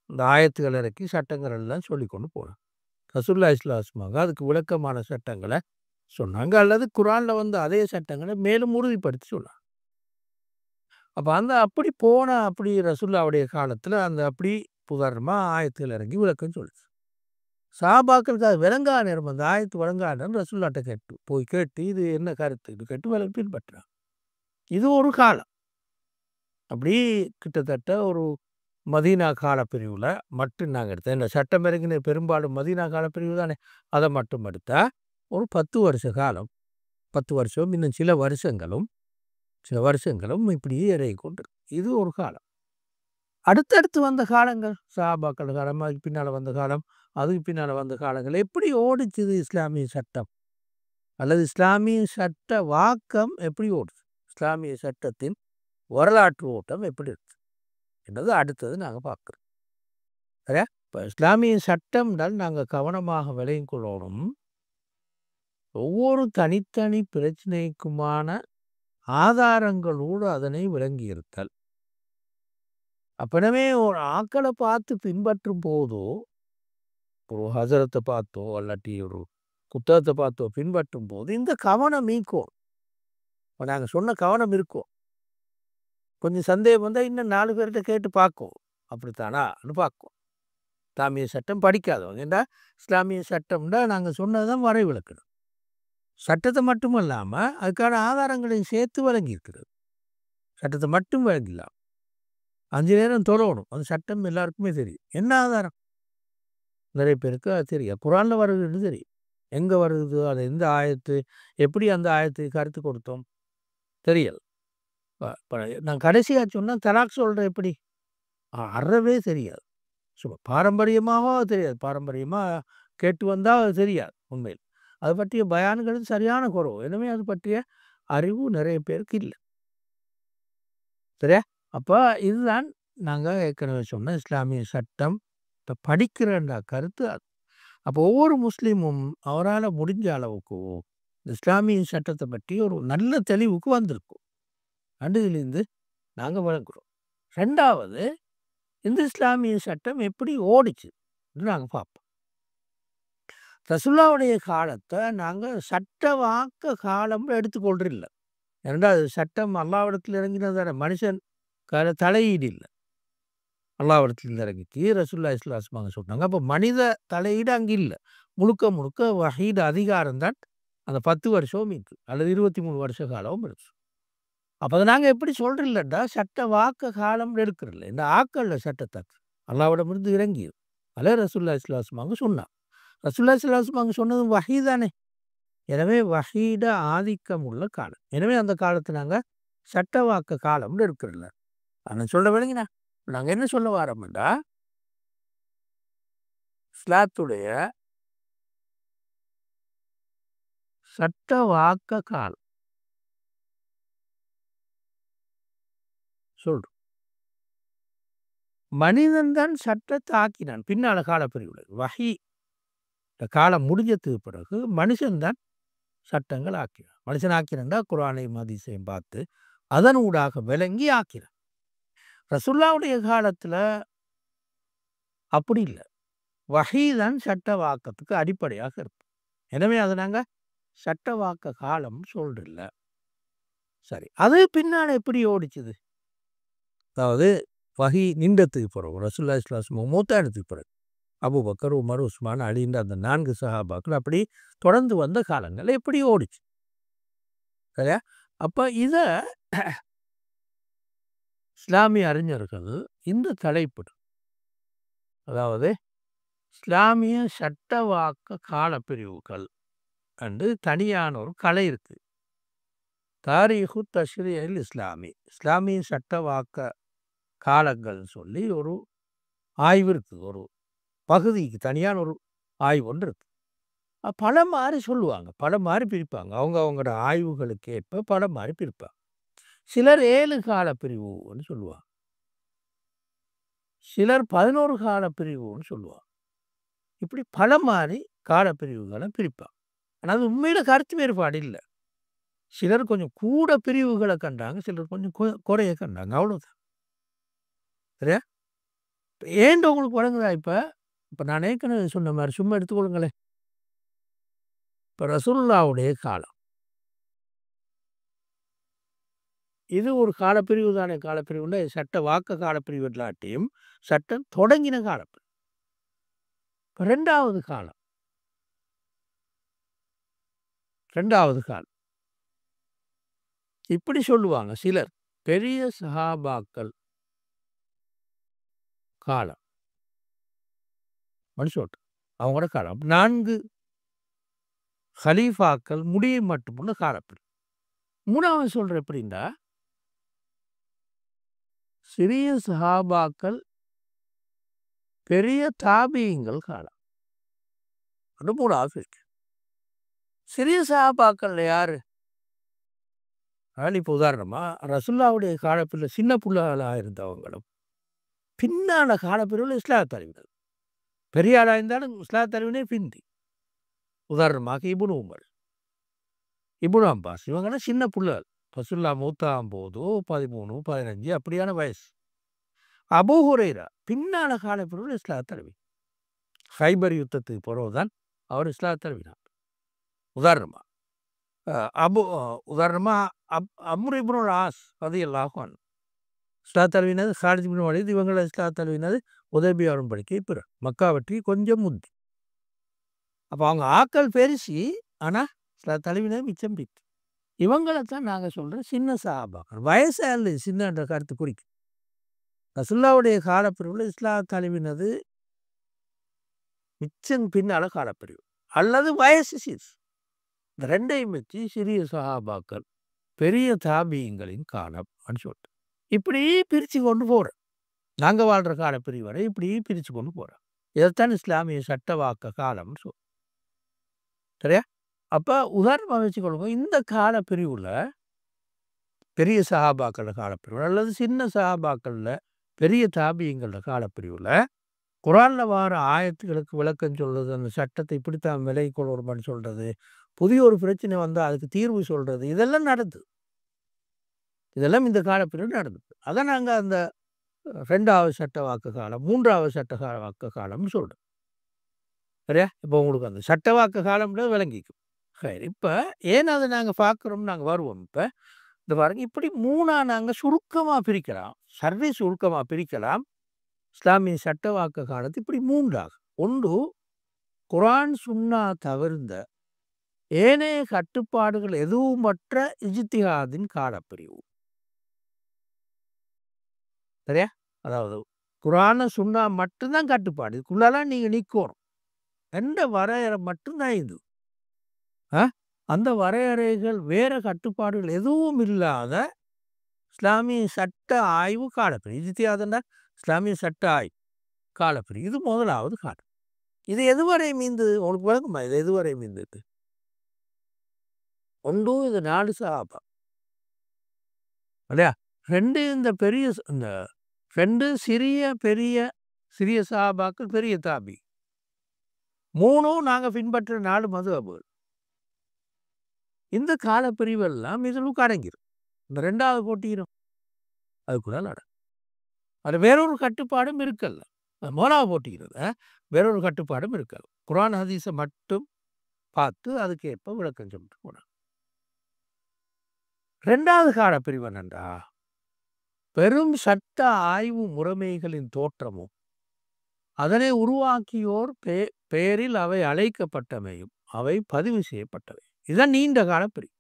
இந்த ஆயத்துகள் இறக்கி சட்டங்கள் எல்லாம் சொல்லிக் கொண்டு போனாங்க. ரசூலுல்லாஹி ஸல்லல்லாஹு அலைஹி வஸல்லம் அதுக்கு விளக்கமான சட்டங்கள சொன்னாங்க. அல்லது குர்ஆன்ல வந்த அதே சட்டங்கள மேலும் உறுதிப்படுத்தி சொன்னாங்க. அப்ப அப்படி ரசூலுல்லாவுடைய காலத்துல அப்படி உதாரணமா ஆயத்துகள் இறங்கி விளக்கம் சொல்லுச்சு. சஹாபாக்களுக்கு அது விளங்காத நேரம், அந்த ஆயத்து விளங்காத நேரம் ரசூலுல்லாஹ்ட்ட கேட்டு இது என்ன கருத்துன்னு கேட்டு பின்பற்றினாங்க. இது ஒரு காலம். அப்படி கிட்டத்தட்ட ஒரு மதீனா காலப்பிரிவுல மட்டும் நாங்க எடுத்தோம். இந்த சட்டம் இறங்கின பெரும்பாலும் மதீனா காலப்பிரிவு தானே. அத மட்டும் எடுத்தா ஒரு 10 வருஷ காலம். 10 வருஷம், இன்னும் சில வருஷங்களும் இப்படியே இறங்கிக் கொண்டிருக்கு. இது ஒரு காலம். அடுத்தடுத்து வந்த காலங்கள், சஹாபாக்கள் காலம், அதுக்கு பின்னால வந்த காலம், அதுக்கு பின்னால வந்த காலங்கள் எப்படி ஓடிச்சுது இஸ்லாமிய சட்டம்? அல்லது இஸ்லாமிய சட்ட வாக்கம் எப்படி ஓடுச்சு? இஸ்லாமிய சட்டத்தின் வரலாற்று ஓட்டம் எப்படி இருக்கு என்றது அடுத்தது நாங்க பார்க்கிறோம். சரியா? இப்ப இஸ்லாமிய சட்டம்னால் நாங்க கவனமாக விளங்கிக் கொள்ளணும். ஒவ்வொரு தனித்தனி பிரச்சனைக்குமான ஆதாரங்களோடு அதனை விளங்கியிருத்தல். அப்பனவே ஒரு ஆக்களை பார்த்து பின்பற்றும் போதோ, ஒரு ஹசரத்தை பார்த்தோ, அல்லாட்டி ஒரு புத்தகத்தை பார்த்தோ பின்பற்றும் போது இந்த கவனம் ஈக்கும். இப்ப நாங்க சொன்ன கவனம் இருக்கும். கொஞ்சம் சந்தேகம் வந்தா இன்னும் 4 பேர்கிட்ட கேட்டு பார்க்கும். அப்படித்தானான்னு பார்க்கும். இஸ்லாமிய சட்டம் படிக்காதவங்க. ஏன்டா இஸ்லாமிய சட்டம்னா நாங்க சொன்னது தான் வரைவிலக்கணம். சட்டத்தை மட்டும் இல்லாம அதுக்கான ஆதாரங்களையும் சேர்த்து வழங்கியிருக்கிறது. சட்டத்தை மட்டும் வழங்கிடலாம். 5 நேரம் தொழணும். அந்த சட்டம் எல்லாருக்குமே தெரியும். என்ன ஆதாரம்? நிறைய பேருக்கு அது தெரியாது. குர்ஆன்ல வருதுன்னு தெரியும். எங்க வருது? அது எந்த ஆயத்து? எப்படி அந்த ஆயத்துக்கு கருத்து கொடுத்தோம்? தெரியல. இப்ப நான் கடைசியா சொன்னா தலாக் சொல்ற எப்படி? அறவே தெரியாது. சும்மா பாரம்பரியமாக தெரியாது. பாரம்பரியமா கேட்டு வந்தா அது தெரியாது உண்மையில். அது பற்றிய பயான்களும் சரியான குறைவு. எனவே அது பற்றிய அறிவு நிறைய பேருக்கு இல்ல. சரியா? அப்ப இதுதான் நாங்க ஏற்கனவே சொன்ன இஸ்லாமிய சட்டம் படிக்கிறன்ற கருத்து அது. அப்போ ஒவ்வொரு முஸ்லீமும் அவரால முடிஞ்ச அளவுக்கு இஸ்லாமிய சட்டத்தை பற்றி ஒரு நல்ல தெளிவுக்கு வந்திருக்கும். இதிலிருந்து நாங்க விளங்குறோம். 2வது இந்த இஸ்லாமிய சட்டம் எப்படி ஓடிச்சு நாங்க பார்ப்போம். ரசூலுல்லாவுடைய காலத்தை நாங்க சட்டவாக்க காலம்னு எடுத்துக்கொள்றதில்ல. 2வது சட்டம் அல்லாஹ்விடத்தில் இறங்கினதான மனுஷன் தலையீடு இல்ல. அல்லாஹ்விடத்தில் இறங்கிச்சு. ரசூலுல்லாஹி ஸல்லல்லாஹு அலைஹி வஸல்லம் சொன்னாங்க. அப்போ மனித தலையீடு அங்க இல்ல. முழுக்க வஹீட அதிகாரம் தான் அந்த 10 வருஷமும் இருக்கு. அல்லது 23 வருஷ காலமும் இருக்கு. அப்ப அத நாங்க எப்படி சொல்றதில்லடா, சட்ட வாக்க காலம்னு எடுக்கிறதில்ல. இந்த ஆக்கல்ல சட்டத்தை அல்லாஹ்விடமிருந்து இறங்கியது. அத ரசூலுல்லாஹி ஸல்லல்லாஹு அலைஹி வஸல்லம் சொன்னாங்க. ரசூலுல்லாஹி ஸல்லல்லாஹு அலைஹி வஸல்லம் சொன்னது வஹீ தானே. எனவே வஹீட ஆதிக்கம் உள்ள காலம். எனவே அந்த காலத்தை நாங்க சட்டவாக்க காலம்னு எடுக்கிறதில்ல. நான் சொல்ல விளங்கினா நாங்க என்ன சொல்ல வாரோம்டா, இஸ்லாத்துடைய சட்டவாக்க காலம் சொல்றோம். மனிதன் தான் சட்டத்தை ஆக்கினான். பின்னால காலப்பிரிவுல வஹீ காலம் முடிஞ்சதுக்கு பிறகு மனுஷன் தான் சட்டங்கள் ஆக்கினான். மனுஷன் ஆக்கினான்டா குர்ஆனையும் ஹதீஸையும் பார்த்து அதன் ஊடாக விளங்கி ஆக்கினான். ரசூலுல்லாவுடைய காலத்துல அப்படி இல்ல. வஹீ தான் சட்டவாக்கத்துக்கு அடிப்படையாக இருக்கு. எனவே அதை நாங்க சட்டவாக்க காலம் சொல்றதில்ல. சரி, அது பின்னால எப்படி ஓடிச்சுது? அதாவது வஹீ நின்றதுக்கு பிறகு ரசூலுல்லாஹி ஸல்லல்லாஹு அலைஹி வஸல்லம் மூத்தானதுக்கு பிறகு அபூபக்கர், உமர், உஸ்மான், அலின்ற அந்த 4 சஹாபாக்கள் அப்படி தொடர்ந்து வந்த காலங்கள் எப்படி ஓடிச்சு? சரியா? அப்ப இத இஸ்லாமிய அறிஞர்கள் இந்த தலைப்பில், அதாவது இஸ்லாமிய சட்டவாக்க காலப்பிரிவுகள் என்று தனியான ஒரு கலை இருக்கு. தாரீஹு தஷ்ரீஇல் இஸ்லாமி, இஸ்லாமிய சட்டவாக்க காலங்கள்னு சொல்லி ஒரு ஆய்வு இருக்குது. ஒரு பகுதிக்கு தனியான ஒரு ஆய்வு ஒன்று இருக்கு. பல மாதிரி சொல்லுவாங்க, பல மாதிரி பிரிப்பாங்க. அவங்களோட ஆய்வுகளுக்கு ஏற்ப பல மாதிரி பிரிப்பாங்க. சிலர் 7 கால பிரிவுன்னு சொல்லுவாங்க, சிலர் 11 கால பிரிவுன்னு சொல்லுவாங்க. இப்படி பல மாதிரி காலப்பிரிவுகளை பிரிப்பாங்க. ஆனால் அது உண்மையில கருத்து வேறுபாடு இல்லை. சிலர் கொஞ்சம் கூட பிரிவுகளை கண்டாங்க, சிலர் கொஞ்சம் குறைய கண்டாங்க, அவ்வளோதான். சரியா? ஏன் உங்களுக்கு வழங்குதா? இப்போ நான் ஏற்கனவே சொன்ன மாதிரி சும்மா எடுத்துக்கொள்ளுங்களேன். இப்போ ரசூலுல்லாவுடைய காலம், இது ஒரு காலப்பிரிவு தானே. காலப்பிரிவுல சட்ட வாக்க காலப்பிரிவு இல்லாட்டியும் சட்டம் தொடங்கின காலப்பிரிவு. இப்போ ரெண்டாவது காலம் இப்படி சொல்லுவாங்க சிலர். பெரிய சஹாபாக்கள் காலம் மனுஷோட்டு அவங்களோட காலம். 4 ஹலீஃபாக்கள் முடியும் மட்டுமுள்ள காலப்பிரிவு. மூணாவது சொல்ற எப்படின்னா, சிறிய சஹாபாக்கள் பெரிய தாபியங்கள் காலம். அது மூணாவது இருக்கு. சிறிய சஹாபாக்கள் யாரு? இப்போ உதாரணமா ரசூலுல்லாவுடைய காலப்பிரிவில் சின்ன புள்ளாளாக இருந்தவங்களும் பின்னான காலப்பிரிவில் இஸ்லாத்தை அறிவினர். பெரிய ஆளாக இருந்தாலும் இஸ்லாத்தை அறிவினே பிந்தி. உதாரணமாக இப்னு உமர், இப்னு அப்பாஸ், இவங்கன்னா சின்ன புள்ளாள். ரசூலுல்லாஹ் மூத்தாகும் போது 13, 15 அப்படியான வயசு. அபூ ஹுரைரா பின்னான காலப்பிரிவில் இஸ்லாத்தை அறிவி. ஹைபர் யுத்தத்துக்கு பிறகுதான் அவர் இஸ்லாத்தை அறிவினார். உதாரணமா அம்ர் இப்னுல் ஆஸ் ரலியல்லாஹு அன்ஹு இஸ்லாத்தை அறிவினது. ஹாலித் இப்னு வலீத் இவங்களை இஸ்லாத்தை அறிவினது உதைபியா உடன்படிக்கை பிற மக்கா வெற்றி கொஞ்சம் முந்தி. அப்போ அவங்க ஆக்கள் பெருசி, ஆனால் இஸ்லாத்தை அறிவினது மிச்சம் பித்து. இவங்களை தான் நாங்கள் சொல்கிறோம் சின்ன சஹாபாக்கள். வயசாக இல்லை சின்னன்ற கருத்து குறிக்கும். ரசூலுல்லாவுடைய காலப்பிரிவில் இஸ்லாத்தை அறிவினது மிச்சம் பின்னால காலப்பிரிவு அல்லது வயசு சிறு. இந்த ரெண்டையும் வச்சு சிறிய சஹாபாக்கள் பெரிய தாபியங்களின் காலம் சொல்லிட்டு இப்படி பிரித்து கொண்டு போகிறோம். நாங்கள் வாழ்கிற காலப்பிரிவு வரை இப்படி பிரித்து கொண்டு போகிறோம். இதைத்தான் இஸ்லாமிய சட்டவாக்க காலம்னு சொல்லுவோம். சரியா? அப்போ உதாரணமாக வச்சுக்கொள்ளுங்க, இந்த காலப்பிரிவில் பெரிய சஹாபாக்கள காலப்பிரிவு அல்லது சின்ன சஹாபாக்களில் பெரிய தாபியங்கள காலப்பிரிவில் குரானில் வார ஆயத்துகளுக்கு விளக்கம் சொல்கிறது, அந்த சட்டத்தை இப்படித்தான் விலை கொள்வோம்னு சொல்கிறது, புதிய ஒரு பிரச்சனை வந்தால் அதுக்கு தீர்வு சொல்கிறது, இதெல்லாம் நடந்தது. இதெல்லாம் இந்த காலப்பிரிவு நடந்தது. அதை நாங்கள் அந்த 2வது சட்டவாக்க காலம், 3வது சட்டவாக்க காலம்னு சொல்கிறோம். சரியா? இப்போ உங்களுக்கு அந்த சட்டவாக்க காலம்ன்றது விளங்கிக்கும். சரி, இப்போ ஏன் அதை நாங்கள் பார்க்குறோம்னு நாங்கள் வருவோம். இப்போ இந்த பாருங்க, இப்படி 3ஆக நாங்கள் சுருக்கமாக பிரிக்கலாம், சுருக்கமாக பிரிக்கலாம். இஸ்லாமிய சட்டவாக்க காலத்து இப்படி 3ஆக. ஒன்று குரான் சுன்னா தவிர்ந்த ஏனைய கட்டுப்பாடுகள் எதுவுமற்ற இஜ்திஹாதின் காலப்பிரிவு. சரியா? அதாவது குரான சுன்னா மட்டும்தான் கட்டுப்பாடு, இதுக்குள்ளெல்லாம் நீங்கள் நிற்கணும் என்ற வரையறை மட்டும்தான் இது. அந்த வரையறைகள் வேற கட்டுப்பாடுகள் எதுவும் இல்லாத இஸ்லாமிய சட்ட ஆய்வு காலப்பிரிவு. இஜ்திஹாதுன்னா இஸ்லாமிய சட்ட ஆய்வு காலப்பிரிவு. இது முதலாவது காலம். இது எதுவரை மீந்தது உங்களுக்கு விளங்குமா? இது எதுவரை மீந்தது? ஒன்று இது 4 சஹாபா இல்லையா? 2 இந்த பெரிய இந்த 2 சிறிய சஹாபாக்கள் பெரிய தாபி. 3 நாங்கள் பின்பற்ற 4 மதுஹபுகள். இந்த காலப்பிரிவெல்லாம் இதில் அடங்கிடும். இந்த 2வது போட்டிடும் அதுக்குள்ள நட. அது வேறொரு கட்டுப்பாடும் இருக்கல்ல. மோலாவை போட்டிக்கிறது வேறொரு கட்டுப்பாடும் இருக்கல. குரான் ஹதீஸை மட்டும் பார்த்து அதுக்கேற்ப விளக்கம் சொல்லிட்டு போனாங்க. 2வது காலப்பிரிவு என்னண்டா, பெரும் சட்ட ஆய்வு முறைமைகளின் தோற்றமும் அதனை உருவாக்கியோர் பெயரில் அவை அழைக்கப்பட்டமையும் அவை பதிவு செய்யப்பட்டவை. இதுதான் நீண்ட காலப்பிரிவு.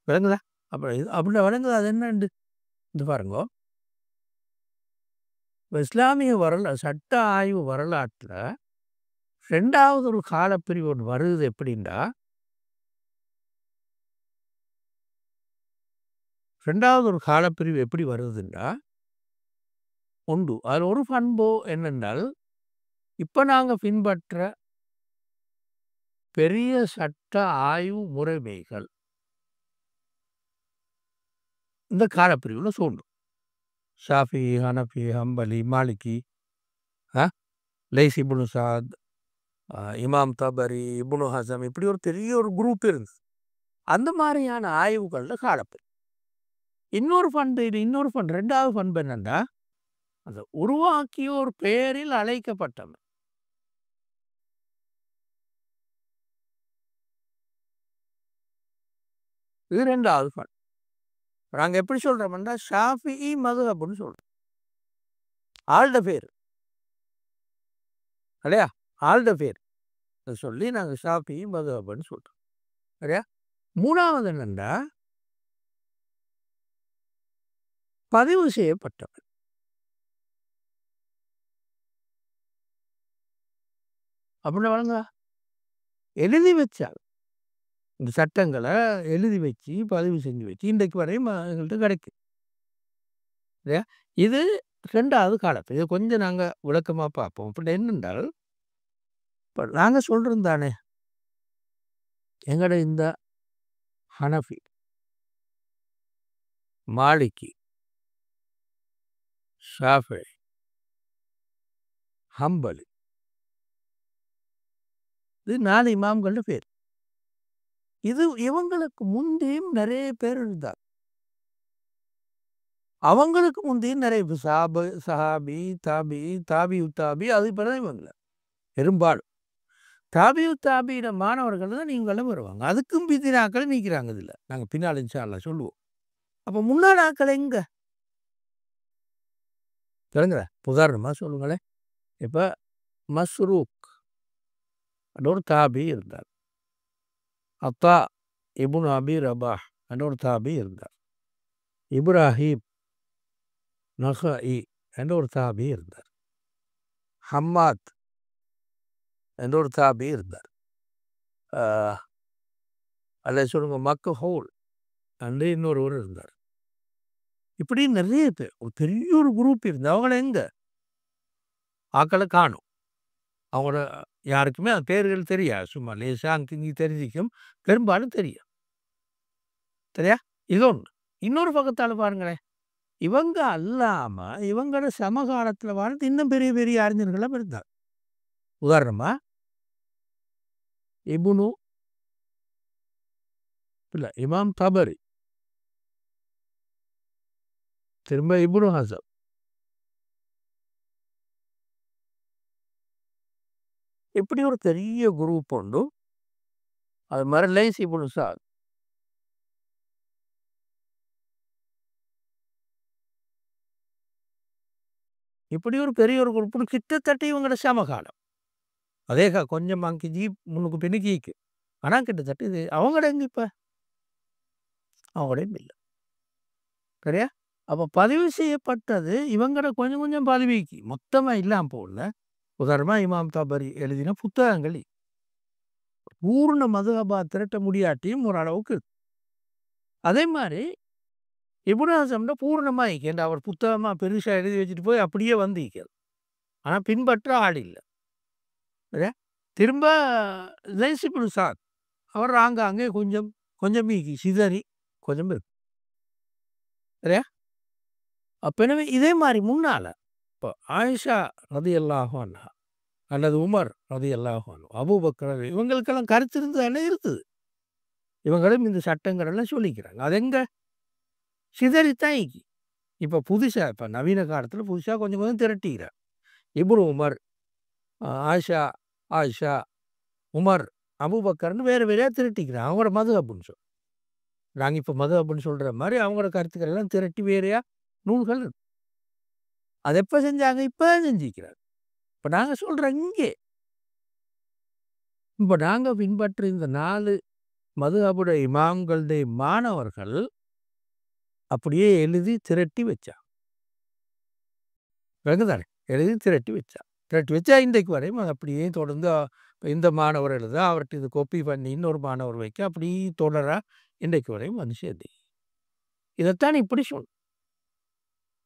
விளங்குதா? அப்புறம் இது அப்படி வழங்குது அது என்னண்டு இது பாருங்கோ. இஸ்லாமிய சட்ட ஆய்வு வரலாற்றில் 2வது ஒரு காலப்பிரிவு ஒன்று வருது. எப்படின்னா 2வது ஒரு காலப்பிரிவு எப்படி வருதுன்னா உண்டு. அதில் ஒரு பண்பு என்னென்றால் இப்போ நாங்கள் பின்பற்ற பெரிய சட்ட ஆய்வு முறைமைகள் இந்த காலப்பிரிவில் தோன்றும். ஷாஃபி, ஹனஃபி, ஹம்பலி, மாலிகி, லைஸ் இப்னு சாத், இமாம் தபரி, இப்னு ஹசம், இப்படி ஒரு பெரிய ஒரு குரூப் இருந்தது. அந்த மாதிரியான ஆய்வுகளில் காலப்பிரிவு. இன்னொரு பண்பு 2வது பண்பு என்னென்னா அந்த உருவாக்கியோர் பெயரில் அழைக்கப்பட்டவர். இது 2வது பண்பு. நாங்கள் எப்படி சொல்கிறோம்னா ஷாஃபிஈ மதுஹப்னு சொல்கிறோம். ஆள்ட பேர் இல்லையா, ஆள்ட பேர் சொல்லி நாங்கள் ஷாஃபிஈ மதுஹப்னு சொல்கிறோம். சரியா. 3வது என்னென்னா பதிவு செய்யப்பட்டவர். அப்படின்னா வழங்க எழுதி வச்சார். இந்த சட்டங்களை எழுதி வச்சு பதிவு செஞ்சு வச்சு இன்றைக்கு வரையும் எங்கள்கிட்ட கிடைக்கும். இல்லையா. இது 2வது காலத்து. இது கொஞ்சம் நாங்கள் விளக்கமாக பார்ப்போம். அப்படி என்னென்றால் இப்போ நாங்கள் சொல்கிறோம் தானே எங்களோட இந்த ஹனஃபி, மாலிகி, ஷாஃபி, ஹம்பலி, இது 4 இமாம்களோட பேர். இது இவங்களுக்கு முந்தையும் நிறைய பேர் இருந்தார். அவங்களுக்கு முந்தையும் நிறைய சஹாபி, தாபி அது பிறகு இவங்கள பெரும்பாலும் தாபியிட மாணவர்கள் தான் நீங்களும் வருவாங்க. அதுக்கும் பிதினாக்கள் நீக்கிறாங்க. இதில் நாங்கள் பின்னால் இன்ஷா அல்லாஹ் சொல்லுவோம். அப்போ முன்னாள் ஆக்கள் எங்க தெரிஞ்சுற உதாரணமாக சொல்லுங்களேன். இப்போ மஸ்ரூக் ஒரு தாபி இருந்தார். அத்தா இப்னு அபி ரபாஹ் ஒரு தாபி இருந்தார். இப்ராஹிம் நஹஇ என்ற ஒரு தாபி இருந்தார். ஹம்மாத் என்ற ஒரு தாபி இருந்தார். அல்ல சொல்லுங்க மக்ஹூல் என்று இன்னொருவர் இருந்தார். இப்படி நிறைய பேர் ஒரு பெரிய ஒரு குரூப் இருந்து அவங்கள எங்க ஆக்களை காணும். அவங்களோட யாருக்குமே அந்த பேர்கள் தெரியாது. சும்மா லேசா அங்கே இங்கே தெரிஞ்சிக்கும், பெரும்பாலும் தெரியும். சரியா. இது ஒன்று. இன்னொரு பக்கத்தால் பாருங்களேன், இவங்க அல்லாம இவங்களோட சமகாலத்தில் வாழ்ந்து இன்னும் பெரிய பெரிய அறிஞர்களாக இருந்தார். உதாரணமா இமாம் தபரி, திரும்ப இப்னு ஹசம், இப்படி ஒரு பெரிய குரூப் உண்டு. அது மாதிரி லைஸ் இப்னு சாத், இப்படி ஒரு பெரிய ஒரு குரூப் கிட்டத்தட்ட இவங்களோட சமகாலம். அதே கொஞ்சம் அங்கே முன்னுக்கு பின்னுக்கு. ஆனால் கிட்டத்தட்ட இது அவங்களோட எங்க இப்போ அவங்களோடையும் இல்லை. சரியா. அப்போ பதிவு செய்யப்பட்டது இவங்களோட கொஞ்சம் கொஞ்சம் பதிவுக்கு மொத்தமாக இல்லாமல் போகல. உதாரணமாக இமாம் தபரி எழுதின புத்தகங்கள் பூர்ண மதுஹபா திரட்ட முடியாட்டியும் ஒரு அளவுக்கு. அதே மாதிரி இப்னு ஹசம்னா பூர்ணமாக இக்கேன் அவர் புத்தகமாக பெருசாக எழுதி வச்சுட்டு போய் அப்படியே வந்து இக்கிறது. ஆனால் பின்பற்ற ஆள் இல்லை. சரியா. திரும்ப லைஸ் இப்னு சாத் அவர் ஆங்காங்கே கொஞ்சம் கொஞ்சம் சிதறி கொஞ்சம் இருக்கு. சரியா. அப்போ எனவே இதே மாதிரி முன்னால் இப்போ ஆயிஷா ரலியல்லாஹு அன்ஹா அல்லது உமர் ரலியல்லாஹு அன்ஹு, அபூபக்கர் இவங்களுக்கெல்லாம் கருத்து இருந்தது இருக்குது. இவங்களும் இந்த சட்டங்கள் எல்லாம் சொல்லிக்கிறாங்க. அது எங்கே சிதறித்தான் இப்போ புதுசாக இப்போ நவீன காலத்தில் புதுசாக கொஞ்சம் கொஞ்சம் திரட்டிக்கிறார். இப்னு உமர், ஆயிஷா, உமர், அபூபக்கர்னு வேறு வேறையாக திரட்டிக்கிறாங்க. அவங்களோட மதுஹப்னு சொல்லி நாங்கள் இப்போ மதுஹப்னு சொல்கிற மாதிரி அவங்களோட கருத்துக்கள் எல்லாம் திரட்டி வேறையாக நூல்கள் இருக்கு. அதை எப்போ செஞ்சாங்க? இப்போ செஞ்சுக்கிறார். இப்போ நாங்கள் சொல்கிறோம் இங்கே இப்போ நாங்கள் பின்பற்ற இந்த 4 மதுஹபுடைய இமாம்களுடைய மாணவர்கள் அப்படியே எழுதி திரட்டி வச்சா. விளங்குதானே? எழுதி திரட்டி வச்சா. திரட்டி வச்சா இன்றைக்கு வரையும் அது அப்படியே தொடர்ந்து இந்த மாணவர் எழுத அவர்கிட்ட இது காப்பி பண்ணி இன்னொரு மாணவர் வைக்க அப்படி தொடரா இன்றைக்கு வரையும் வந்து சேர்ந்து. இதைத்தான் இப்படி சொல்.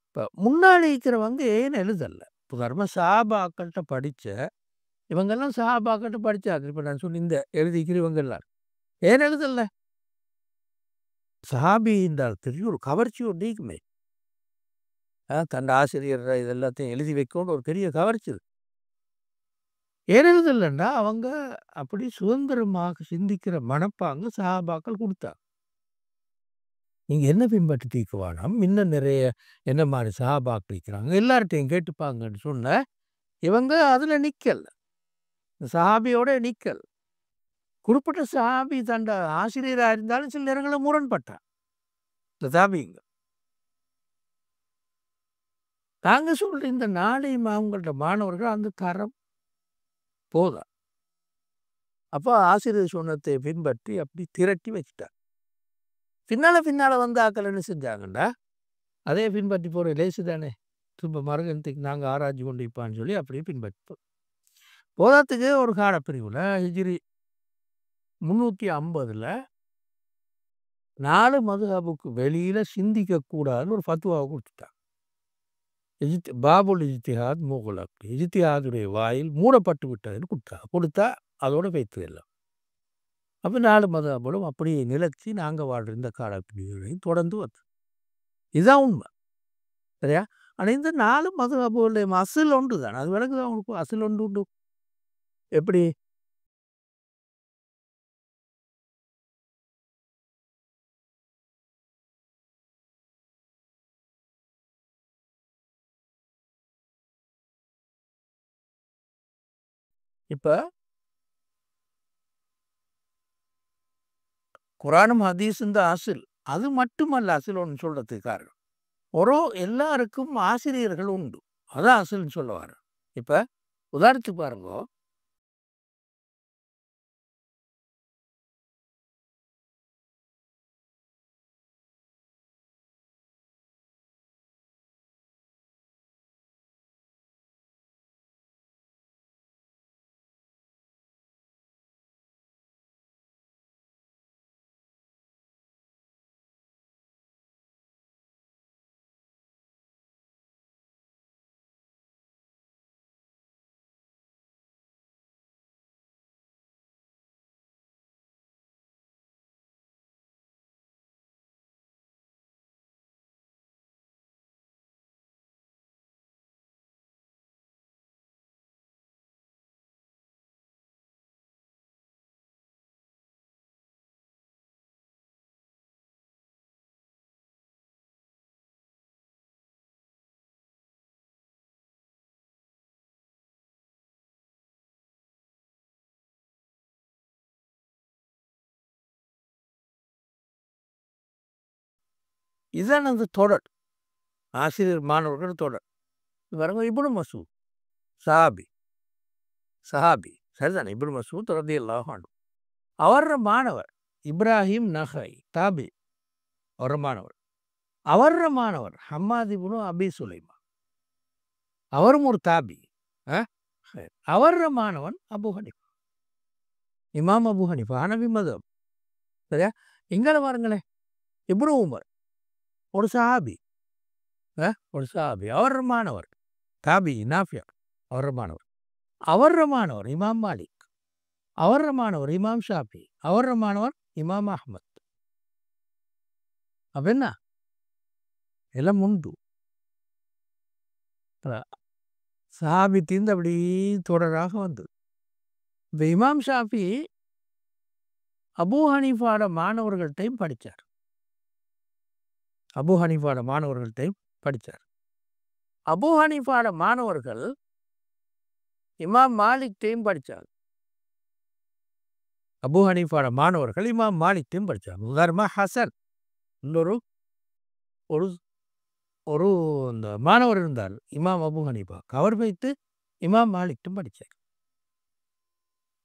இப்போ முன்னாடி இருக்கிறவங்க ஏன் எழுதல? உதாரணமாக சஹாபாக்கள்கிட்ட படித்த இவங்கெல்லாம் சஹாபாக்கள்கிட்ட படித்தாங்க. இப்போ நான் சொல்லி இந்த எழுதிக்கிற இவங்கெல்லாம் ஏன் எழுதல? சஹாபி என்றால் தெரியும் ஒரு கவர்ச்சி ஒரு நீக்குமே. தன் ஆசிரியர் இது எல்லாத்தையும் எழுதி வைக்கணும்னு ஒரு பெரிய கவர்ச்சி. ஏன் எழுதலைன்னா அவங்க அப்படி சுதந்திரமாக சிந்திக்கிற மனப்பாங்கு சஹாபாக்கள் கொடுத்தாங்க. நீங்கள் என்ன பின்பற்றி தீர்க்க வேணாம், இன்னும் நிறைய என்ன மாதிரி சஹாபாக்கள் இருக்கிறாங்க எல்லார்ட்டையும் கேட்டுப்பாங்கன்னு சொன்ன இவங்க அதில் நிற்கல. சஹாபியோட நிற்கல். குறிப்பிட்ட சஹாபி தண்ட ஆசிரியராக இருந்தாலும் சில நேரங்களில் முரண்பட்டான். இந்த சஹாபிங்க நாங்கள் சொல்கிற இந்த நாளையும் அவங்கள்ட்ட மாணவர்கள் அந்த தரம் போதா. அப்போ ஆசிரியர் சொன்னதை பின்பற்றி அப்படி திரட்டி வச்சுட்டார். பின்னால் வந்து ஆக்கள் என்ன செஞ்சாங்கண்டா அதே பின்பற்றி போகிற லேசு தானே திரும்ப மரகத்துக்கு நாங்கள் ஆராய்ச்சி கொண்டு வைப்பான்னு சொல்லி அப்படியே பின்பற்றி போதாத்துக்கு ஒரு காலப்பிரிவில் ஹிஜ்ரி 350 4 மதுஹபுக்கு வெளியில் சிந்திக்கக்கூடாதுன்னு ஒரு ஃபத்வாவை கொடுத்துட்டாங்க. பாபுல் இஜ்திஹாத் முகுலக், இஜ்திஹாதுடைய வாயில் மூடப்பட்டு விட்டதுன்னு கொடுத்தா அதோட வைத்து எல்லாம். அப்போ 4 மதுஹபுலும் அப்படியே நிலச்சி நாங்கள் வாழ்கிற இந்த காலப்பிரிவுகளையும் தொடர்ந்து வந்து இதுதான் உண்மை. சரியா? ஆனால் இந்த 4 மதுஹபுடைய அசில் ஒன்று தான். அது விளக்குது அவங்களுக்கு அசில் ஒன்று உண்டு. எப்படி? இப்போ குரானும் ஹதீஸும் தான் அசில். அது மட்டுமல்ல அசில் ஒன்று சொல்கிறதுக்கு காரணம் எல்லாருக்கும் ஆசிரியர்கள் உண்டு. அதான் அசில்னு சொல்ல வரேன். இப்போ உதாரணத்துக்கு பாருங்க, இதுதான் அந்த தொடர் ஆசிரியர் மாணவர்கள் தொடர். பாருங்க இப்னு மஸ்ஊத் சஹாபி சரிதானே? இப்னு மஸ்ஊத் ரலியல்லாஹு அன்ஹு அவர மாணவர் இப்ராஹிம் நஹை தாபி அவர மாணவர் ஹம்மாத் இப்னு அபி சுலைமா அவரும் ஒரு தாபி. அவர மாணவன் அபு ஹனீஃபா, இமாம் அபு ஹனீஃபா ஹனபி மதம். சரியா? இங்கே பாருங்களேன், இப்னு உமர் ஒரு சஹாபி அவர மாணவர் தாபி நாஃபியா அவர மாணவர் இமாம் மாலிக், அவர மாணவர் இமாம் ஷாஃபி, அவர மாணவர் இமாம் அஹ்மத். அப்போ என்ன எல்லாம் உண்டு. சஹாபி தீர்ந்து அப்படி தொடராக வந்தது. இப்போ இமாம் ஷாஃபி அபு ஹனீஃபாட மாணவர்கள்ட்டையும் படித்தார். அபு ஹனீஃபாட மாணவர்கள் இமாம் மாலிக்டையும் படித்தார். அபு ஹனீஃபாட மாணவர்கள் இமாம் மாலிக்டையும் படித்தார். உதாரணமாக ஹசன் இன்னொரு ஒரு ஒரு இந்த மாணவர் இருந்தார் இமாம் அபு ஹனீஃபா, அவர் வைத்து இமாம் மாலிக்டும் படித்தார்.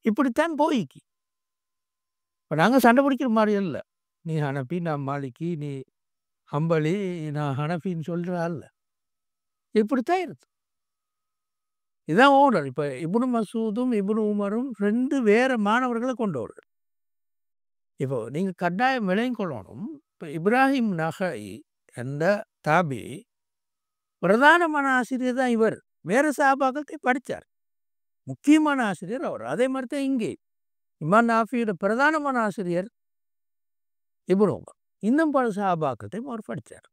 இப்படித்தான் போய்க்கு. இப்போ நாங்கள் சண்டை பிடிக்கிற மாதிரி இல்லை, நீ ஹனபி நான் மாலிக்கி, நீ ஹம்பலி, நான் ஹனஃபின்னு சொல்ற ஆள். இப்படித்தான் இருக்கு. இதான் ஓர்டர். இப்ப இப்னு மசூதும், இப்னு உமரும் 2 வேற மாணவர்கள கொண்டவர்கள். இப்போ நீங்க கட்டாயம் விளங்கிக் கொள்ளணும். இப்ப இப்ராஹிம் நஹை என்ற தாபி பிரதானமான ஆசிரியர் தான் இவர். வேற சஹாபாக்கள் படிச்சார். முக்கியமான ஆசிரியர் அவர். அதே மாதிரி தான் இங்கே இமாம் நாஃபியோட பிரதானமான ஆசிரியர் இப்னு உமர். இன்னும் பல சஹாபாக்கத்தையும் அவர் படிச்சார்.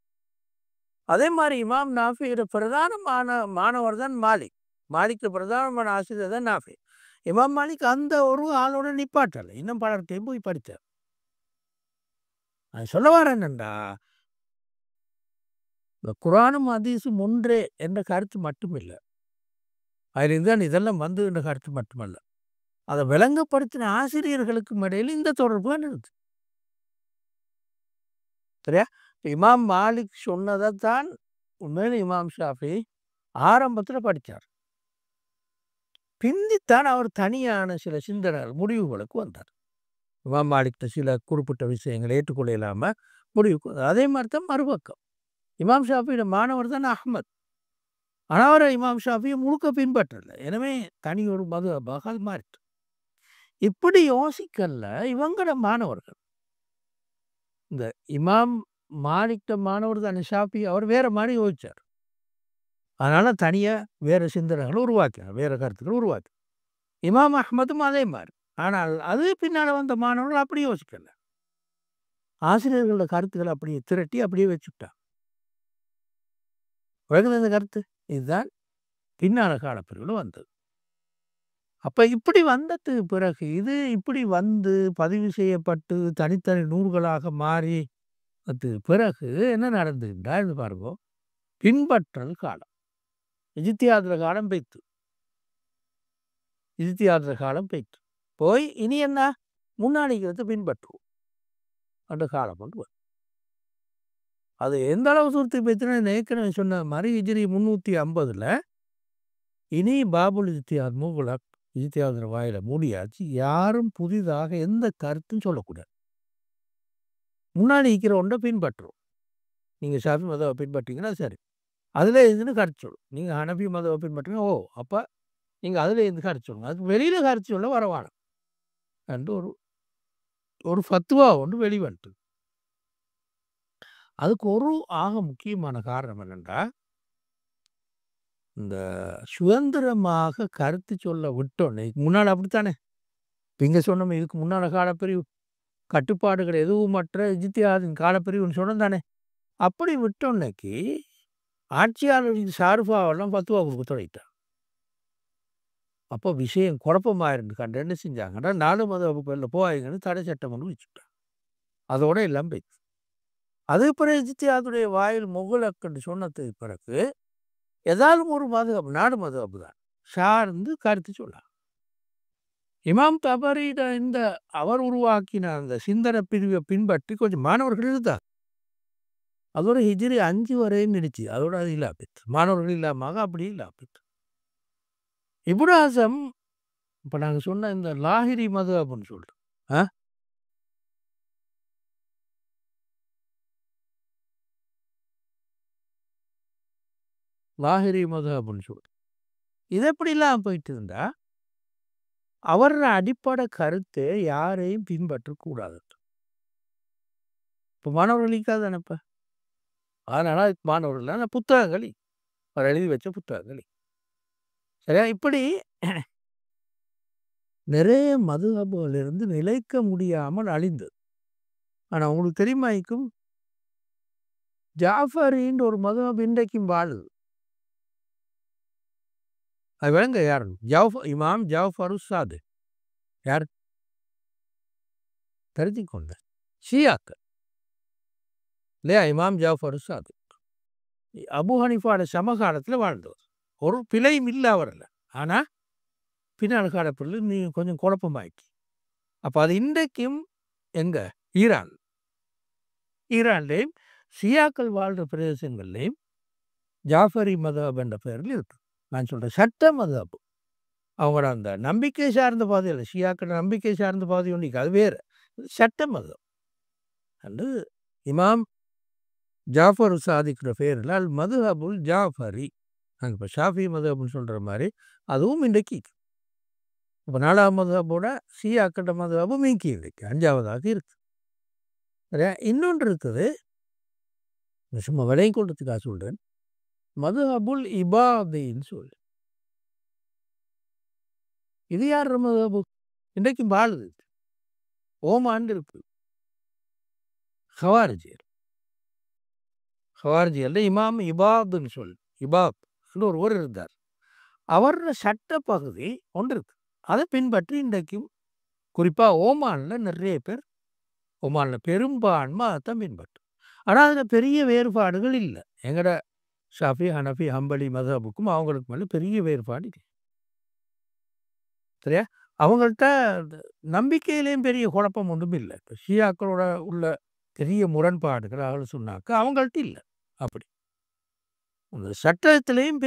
அதே மாதிரி இமாம் நாஃபியோட பிரதானமான மாணவர் தான் மாலிக். மாலிக்கு பிரதானமான ஆசிரியர் தான் நாஃபி. இமாம் மாலிக் அந்த ஒரு ஆளோட நிப்பாட்டல. இன்னும் பலர்கிட்டையும் போய் படித்தார். நான் சொல்ல வரேன் என்னண்டா, இந்த குர்ஆனும் ஹதீஸும் ஒன்றே என்ற கருத்து மட்டுமில்ல. அதிலிருந்துதான் இதெல்லாம் வந்து என்ற கருத்து மட்டுமல்ல. அதை விளங்கப்படுத்தின ஆசிரியர்களுக்கும் இடையில் இந்த தொடர்பு இருக்கு. சரியா? இமாம் மாலிக் சொன்னதைத்தான் உண்மையில இமாம் ஷாஃபி ஆரம்பத்தில் படித்தார். பிந்தித்தான் அவர் தனியான சில சிந்தனைகள் முடிவுகளுக்கு வந்தார். இமாம் மாலிக்ட சில குறிப்பிட்ட விஷயங்களை ஏற்றுக்கொள்ள இல்லாமல் முடிவுக்கு வந்தார். அதே மாதிரி தான் மறுபக்கம் இமாம் ஷாஃபியோட மாணவர் தான் அஹ்மத். ஆனால் அவரை இமாம் ஷாஃபியை முழுக்க பின்பற்றல. எனவே தனி ஒரு மதுஹபாக மாறிட்டு. இப்படி யோசிக்கல இவங்களோட மாணவர்கள். இந்த இமாம் மாலிக்ட மாணவர் தான் ஷாஃபி. அவர் வேற மாதிரி யோசிச்சார். அதனால தனியாக வேறு சிந்தனைகளை உருவாக்கினார், வேறு கருத்துக்கள் உருவாக்கி. இமாம் அஹ்மதும் அதே மாதிரி. ஆனால் அது பின்னால் வந்த மாணவர்கள் அப்படி யோசிக்கல. ஆசிரியர்களோட கருத்துக்களை அப்படியே திரட்டி அப்படியே வச்சுக்கிட்டான். விளங்குது இந்த கருத்து? இதுதான் பின்னால காலப்பிரிவில் வந்தது. அப்போ இப்படி வந்ததுக்கு பிறகு இது இப்படி வந்து பதிவு செய்யப்பட்டு தனித்தனி நூல்களாக மாறி அது பிறகு என்ன நடந்துட்டா இது பாருங்க, பின்பற்றல் காலம். இஜ்திஹாதுல காலம் போய்த்து. இஜ்திஹாதுல காலம் போய்த்து போய் இனி என்ன முன்னாடிக்கிறத பின்பற்றுவோம் அந்த காலம் கொண்டு வரும். அது எந்த அளவு சுருத்தி போய்த்துன்னா ஏற்கனவே சொன்ன மாதிரி ஹிஜ்ரி 350ல் இனி பாபுல் இஜ்திஹாத் முகுலக் இஜ்திஹாதுல வாயில மூடியாச்சு. யாரும் புதிதாக எந்த கருத்தும் சொல்லக்கூடாது. முன்னாடி இருக்கிற ஒன்றை பின்பற்றுவோம். நீங்கள் ஷாஃபி மதவை பின்பற்றீங்கன்னா சரி, அதில் இருந்துன்னு கருத்து சொல்லும். நீங்கள் ஹனஃபி மதவை பின்பற்றுங்க, ஓ அப்போ நீங்கள் அதில் இருந்து கருத்து சொல்லுங்க. அதுக்கு வெளியில் கருத்து சொல்ல வரவானம் என்று ஒரு ஃபத்வா ஒன்று வெளிவந்துட்டு. அதுக்கு ஒரு ஆக முக்கியமான காரணம் என்னென்றா, இந்த சுதந்திரமாக கருத்து சொல்ல விட்டோன்னே முன்னால் அப்படித்தானே இங்கே சொன்னோம். இதுக்கு முன்னால் காலப்பிரிவு கட்டுப்பாடுகள் எதுவும் மற்ற இஜ்திஹாதின் காலப்பிரிவுன்னு சொன்னோம் தானே. அப்படி விட்டோன்னைக்கு ஆட்சியாளரின் சார்பாவெல்லாம் ஃபத்வா கொடுக்க தொடங்கிட்டான். அப்போ விஷயம் குழப்பமாக இருந்து கண்டு என்ன செஞ்சாங்கன்னா 4 மதஹப் பேரில் போவாங்கன்னு தடை சட்டம் ஒன்று வச்சுட்டான். அதோட எல்லாம் போயிடுச்சு. அது பிறகு இஜ்திஹாதுடைய வாயில் முகுலக்குன்னு சொன்னதுக்கு பிறகு ஏதாவது ஒரு மதஹப் 4 மதஹப் தான் சார்ந்து கருத்து சொல்லலாம். இமாம் தபரிட இந்த அவர் உருவாக்கின அந்த சிந்தனை பிரிவை பின்பற்றி கொஞ்சம் மாணவர்கள் இருந்தார். அதோட ஹிஜ்ரி 5 வரையும் நினைச்சு அதோட அது இல்லாப்பிட்டு மாணவர்கள் இல்லாமல் அப்படியே இல்லாப்பிட்டு. இப்னு ஹஸம் இப்போ நாங்கள் சொன்ன இந்த லாஹிரி மதுஹப்னு சொல்கிறோம். லாஹிரி மதுஹப்னு சொல்கிறோம். இது எப்படிலாம் போயிட்டு இருந்தா அவரோட அடிப்படை கருத்தை யாரையும் பின்பற்றக்கூடாது. இப்போ மாணவர்களுக்காக தானேப்ப. அதனால் மாணவர்கள் புத்தகங்கள் அவர் எழுதி வச்ச புத்தகங்கள் சரியா. இப்படி நிறைய மதுஹப்களிலிருந்து நிலைக்க முடியாமல் அழிந்தது. ஆனால் உங்களுக்கு தெரியுமாய்க்கும் ஜாஃபரின்ற ஒரு மதுஹப் இன்றைக்கும் வாழுது. அது விளங்க யார்? இமாம் ஜாஃபரு சாதிக். யார் தெரிஞ்சுக்கொண்ட ஷியாக்கள் இல்லையா? இமாம் ஜாஃபரு சாதிக் அபு ஹனீஃபாவோட சமகாலத்தில் வாழ்ந்தவர். ஒரு பிழையும் இல்லை அவரில். ஆனால் பின்னால் காலப்பில் நீ கொஞ்சம் குழப்பமாயிடுச்சு. அப்போ அது இன்றைக்கும் எங்கே? ஈரான்லேயும் ஷியாக்கள் வாழ்கிற பிரதேசங்கள்லேயும் ஜாஃபரி மதுஹப் என்ற பெயரில் இருக்கு. நான் சொல்கிறேன் சட்ட மதுஹப். அவங்களோட அந்த நம்பிக்கை சார்ந்த பாதை இல்லை. ஷியாக்கள் நம்பிக்கை சார்ந்த பாதை ஒன்று அது வேறு. சட்ட மதுஹப் அண்டு இமாம் ஜாஃபர் சாதிக்கிற பேரில் அல் மதுஹபுல் ஜாஃபரி. நாங்கள் இப்போ ஷாஃபி மதுஹப்னு சொல்கிற மாதிரி அதுவும் இன்றைக்கு. இப்போ 4ஆம் மதுஹபோட ஷியாக்கள மதுஹபும் நீக்கி இருக்கு, 5ஆவதாக இருக்கு. சரியா? இன்னொன்று இருக்குது, சும்மா விலையும் கொள்றதுக்காக சொல்கிறேன். மதுஹபுல் இபாதின்னு சொல்லு. இது யார் மதுஹபு? இன்றைக்கும் வாழுது. ஓமான் இருக்கு. ஹவாரிஜியர். ஹவாரிஜியர்ல இமாம் இபாதுன்னு சொல்லு. இபாத் ஒருவர் இருந்தார். அவரோட சட்ட பகுதி ஒன்று இருக்கு. அதை பின்பற்றி இன்றைக்கும் குறிப்பாக ஓமானில் நிறைய பேர், ஓமானில் பெரும்பான்மை அதைத்தான் பின்பற்றும். ஆனால் அதில் பெரிய வேறுபாடுகள் இல்லை. எங்கட ஷாஃபி, ஹனஃபி, ஹம்பலி மதுஹபுக்கும் அவங்களுக்கு மேலே பெரிய வேறுபாடு இல்லை. சரியா? அவங்கள்ட்ட நம்பிக்கையிலையும் பெரிய குழப்பம் ஒன்றும் இல்லை. இப்போ ஷியாக்களோட உள்ள பெரிய முரண்பாடுகள் அவர்கள் சொன்னாக்க அவங்கள்ட்ட இல்லை. அப்படி அந்த சட்டத்திலையும்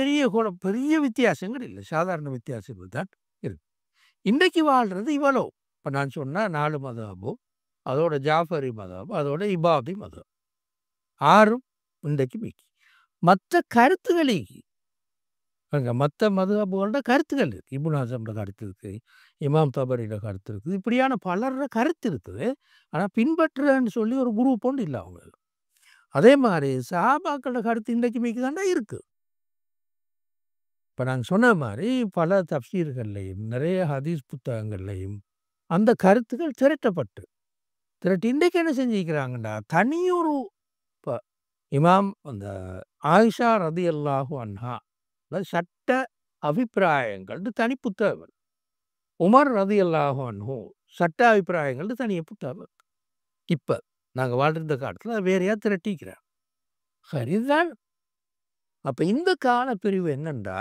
பெரிய வித்தியாசங்கள் இல்லை, சாதாரண வித்தியாசங்கள் தான் இருக்கு. இன்றைக்கு வாழ்கிறது இவ்வளோ. இப்போ நான் சொன்ன 4 மதுஹபும், அதோட ஜாஃபரி மதுஹப், அதோட இபாதி மதுஹப், 6ம் இன்றைக்கு மிக்கி. மற்ற கருத்துக்களுக்கு அங்கே மற்ற மதுஹபுகளோட கருத்துக்கள் இருக்குது. இப்னு ஹஸம்ட கருத்து இருக்குது, இமாம் தபரியோட கருத்து இருக்குது, இப்படியான பலரோட கருத்து இருக்குது. ஆனால் பின்பற்றுறன்னு சொல்லி ஒரு குரூப் ஒன்று இல்லை அவங்க. அதே மாதிரி சஹாபாக்களோட கருத்து இன்றைக்கு மிக்கி தாண்டா இருக்குது. இப்போ நாங்கள் சொன்ன மாதிரி பல தஃப்சீர்கள்லையும் நிறைய ஹதீஸ் புத்தகங்கள்லையும் அந்த கருத்துக்கள் திரட்டி இன்றைக்கு என்ன செஞ்சுக்கிறாங்கண்டா, தனியொரு இப்போ இமாம் அந்த ஆயிஷா ரதியல்லாஹு அன்ஹா சட்ட அபிப்பிராயங்கள் தனி புத்தகம், உமர் ரதியல்லாஹு அன்ஹு சட்ட அபிப்பிராயங்கள் தனிய புத்தகம். இப்போ நாங்கள் வாழ்ந்த காலத்தில் வேறையா திரட்டிக்கிறார். சரிதான். அப்போ இந்த காலப்பிரிவு என்னண்டா,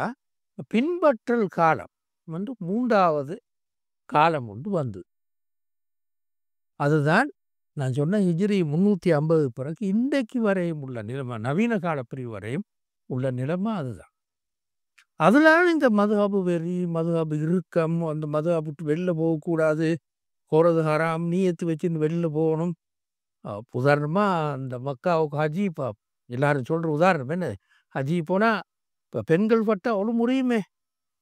பின்பற்றல் காலம் 3வது காலம் ஒன்று வந்து, அதுதான் நான் சொன்ன ஹிஜ்ரி 350 பிறகு இன்றைக்கு வரையும் உள்ள நிலைமை, நவீன காலப்பிரிவு வரையும் உள்ள நிலைமை அதுதான். அதனால இந்த மதுஹபு வெறி, மதுஹபு இறுக்கம், அந்த மதுஹபு விட்டு வெளில போகக்கூடாது, போகிறது ஹராம், நீயத்து வச்சுன்னு வெளில போகணும். உதாரணமாக அந்த மக்காவுக்கு ஹஜ்ஜி, இப்போ எல்லாரும் சொல்கிற உதாரணம் என்ன, ஹஜ்ஜி போனால் இப்போ பெண்கள் பட்டால் அவ்வளோ முறியுமே,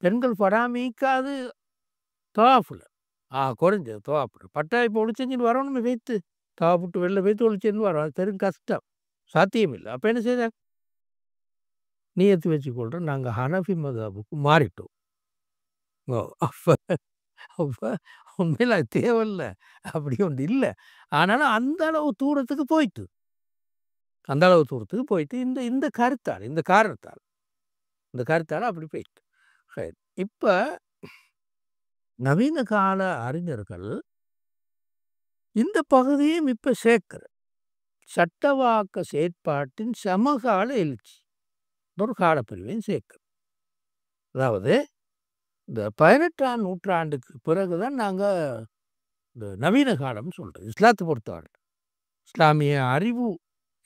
பெண்கள் படாமிக்காது தவாஃபில் குறைஞ்சது தவாஃபில் பட்டா இப்போ ஒளிச்செஞ்சுன்னு வரணுமே, வைத்து தவாஃபிட்டு வெளில வைத்து ஒளிச்செஞ்சு வரோம், அது பெரும் கஷ்டம், சாத்தியம் இல்லை. அப்போ என்ன செய்தாங்க, நீயத்து வச்சுக்கொள்கிறோம், நாங்கள் ஹனஃபி மதுஹபுக்கு மாறிட்டோம். அப்போ அப்போ உண்மையில் அது தேவையில்லை, அப்படி ஒன்று இல்லை. ஆனாலும் அந்த அளவு தூரத்துக்கு போயிட்டு, இந்த இந்த கருத்தால், இந்த காரணத்தால் அப்படி போயிட்டு. சரி, இப்போ நவீன கால அறிஞர்கள் இந்த பகுதியும் இப்போ சேர்க்கிற சட்டவாக்க செயற்பாட்டின் சமகால எழுச்சி ஒரு காலப்பிரிவையும் சேர்க்கிறோம். அதாவது இந்த 18ஆம் நூற்றாண்டுக்கு பிறகுதான் நாங்கள் இந்த நவீன காலம்னு சொல்கிறோம். இஸ்லாத்தை பொறுத்தவரை, இஸ்லாமிய அறிவு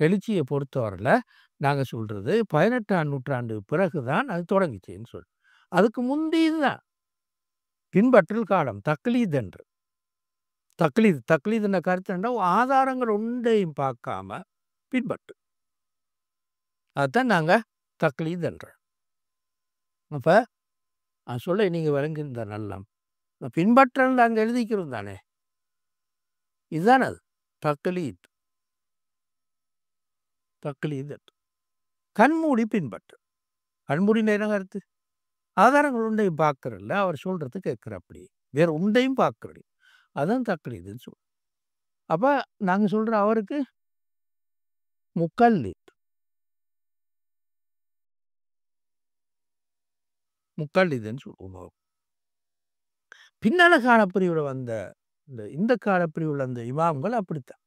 எழுச்சியை பொறுத்தவரையில் நாங்கள் சொல்கிறது 18ஆம் நூற்றாண்டு பிறகுதான் அது தொடங்கிச்சுன்னு சொல்கிறோம். அதுக்கு முந்திதான் பின்பற்றல் காலம், தக்லீத் என்று. தக்லீதுன்ற கருத்து என்ன, ஆதாரங்கள் ஒன்றையும் பார்க்காம பின்பற்று, அதுதான் நாங்கள் தக்லீத் என்றோம். அப்போ சொல்ல நீங்கள் விளங்கியிருந்த நல்லம், பின்பற்றல் நாங்கள் எழுதிக்கிறோம் தானே, இதுதானே அது தக்லீத். கண்மூடி பின்பற்று, கண்மூடி நேரம் கருத்து, ஆதாரங்கள் உண்டையும் பார்க்கறதில்ல, அவர் சொல்கிறது கேட்குற, அப்படி வேறு உண்டையும் பார்க்கறது, அதுதான் தக்லீதுன்னு சொல்லுவோம். அப்போ நாங்கள் சொல்கிற அவருக்கு முக்கல்லிதுன்னு சொல்லுவோம். பின்னால காலப்பிரிவில் வந்த இந்த காலப்பிரிவில் வந்த இமாம்கள் அப்படித்தான்.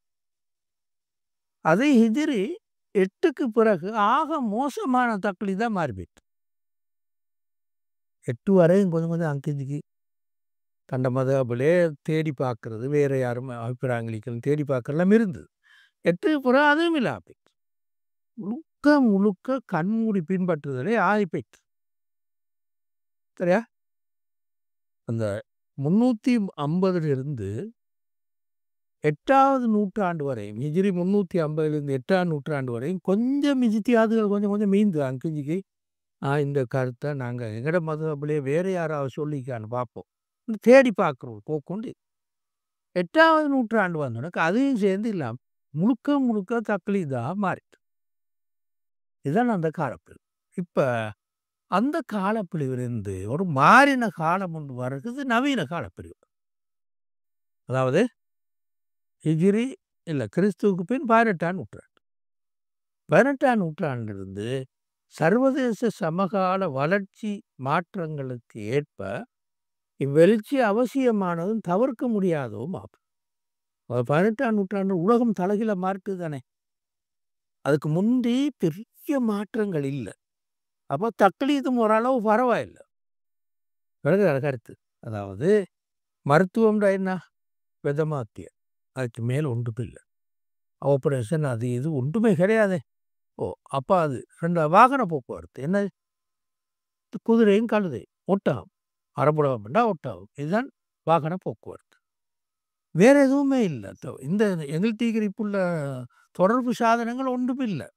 அதே ஹிஜ்ரி 8க்கு பிறகு ஆக மோசமான தக்லீதாக மாறிவிட்டு, 8 வரையும் கொஞ்சம் கொஞ்சம் அங்கிஞ்சிக்கு தண்ட மதபிலே தேடி பார்க்கறது, வேறு யாரும் அபிப்பிராயங்களும் தேடி பார்க்கறலாம் இருந்தது. 8க்கு பிறகு அதுவும் இல்லை, அப்படி முழுக்க கண்மூடி பின்பற்றுதலே ஆகிப்போயிட்டு. சரியா? அந்த 350 இருந்து 8வது நூற்றாண்டு வரையும் ஹிஜ்ரி 350லேருந்து 8ஆம் நூற்றாண்டு வரையும் கொஞ்சம் இஜ்திஹாதுகள் கொஞ்சம் கொஞ்சம் மீந்து அங்கிஞ்சிக்கு இந்த கருத்தை நாங்கள் எங்கட மதபிலே வேறு யாராவது சொல்லிக்கான்னு பார்ப்போம். தேடி பார்க்குறோம் போக்கொண்டு 8வது நூற்றாண்டு வந்தோடனே அதையும் சேர்ந்து இல்லாமல் முழுக்க முழுக்க தக்லீதாக மாறிட்டு. இதுதான் அந்த காலப்பிரிவு. இப்போ அந்த காலப்பிரிவிலிருந்து ஒரு மாறின காலம் ஒன்று வர்றது நவீன காலப்பிரிவு. அதாவது ஹிஜ்ரி இல்லை கிறிஸ்துவுக்கு பின் 18ஆம் நூற்றாண்டு. 18ஆம் நூற்றாண்டிலிருந்து சர்வதேச சமகால வளர்ச்சி மாற்றங்களுக்கு ஏற்ப இவ்வெழுச்சி அவசியமானதும் தவிர்க்க முடியாததும் ஆகும். 18ஆம் நூற்றாண்டு உலகம் தலைகீழ மாறிட்டு தானே. அதுக்கு முந்தி பெரிய மாற்றங்கள் இல்லை. அப்போ தக்லீதும் ஓரளவு பரவாயில்லை. கருத்து அதாவது மருத்துவம்டா என்ன வெதமாத்திய அதுக்கு மேல் ஒன்றும் இல்லை. ஆப்ரேஷன் அது இது ஒன்றுமே கிடையாது. அப்போ அது 2 வாகன போக்குவரத்து என்ன குதிரையும் கழுதை ஒட்டகம் அரபுடகம்டா ஒட்டகம் இதுதான் வாகன போக்குவரத்து. வேற எதுவுமே இல்லை. இந்த எங்கள்கிட்ட தொடர்பு சாதனங்கள் ஒன்றும் இல்லை.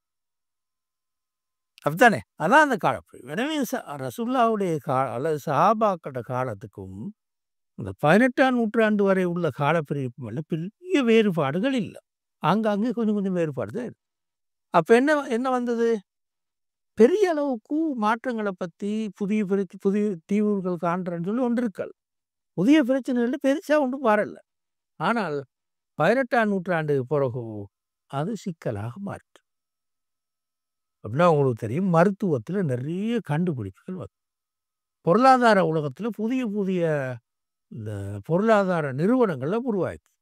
அப்படித்தானே. அதான் அந்த காலப்பிரிவு. எனவே ரசூலுல்லாஹ்வுடைய அல்லது சஹாபாக்களோட காலத்துக்கும் இந்த 18ஆம் நூற்றாண்டு வரை உள்ள காலப்பிரிவுக்கும் மேலே பெரிய வேறுபாடுகள் இல்லை. ஆங்காங்கே கொஞ்சம் கொஞ்சம் வேறுபாடு தான் இருக்கு. அப்போ என்ன வந்தது? பெரிய அளவுக்கு மாற்றங்களை பற்றி புதிய தீவுகள் காண்றன்னு சொல்லி ஒன்று இருக்காது. புதிய பிரச்சனைகள் பெருசாக ஒன்றும் வரல. ஆனால் 18ஆம் நூற்றாண்டு பிறகு அது சிக்கலாக மாறிட்டு. அப்படின்னா உங்களுக்கு தெரியும் மருத்துவத்தில் நிறைய கண்டுபிடிப்புகள் வரும். பொருளாதார உலகத்தில் புதிய புதிய இந்த பொருளாதார நிறுவனங்கள்லாம் உருவாயிடுச்சு.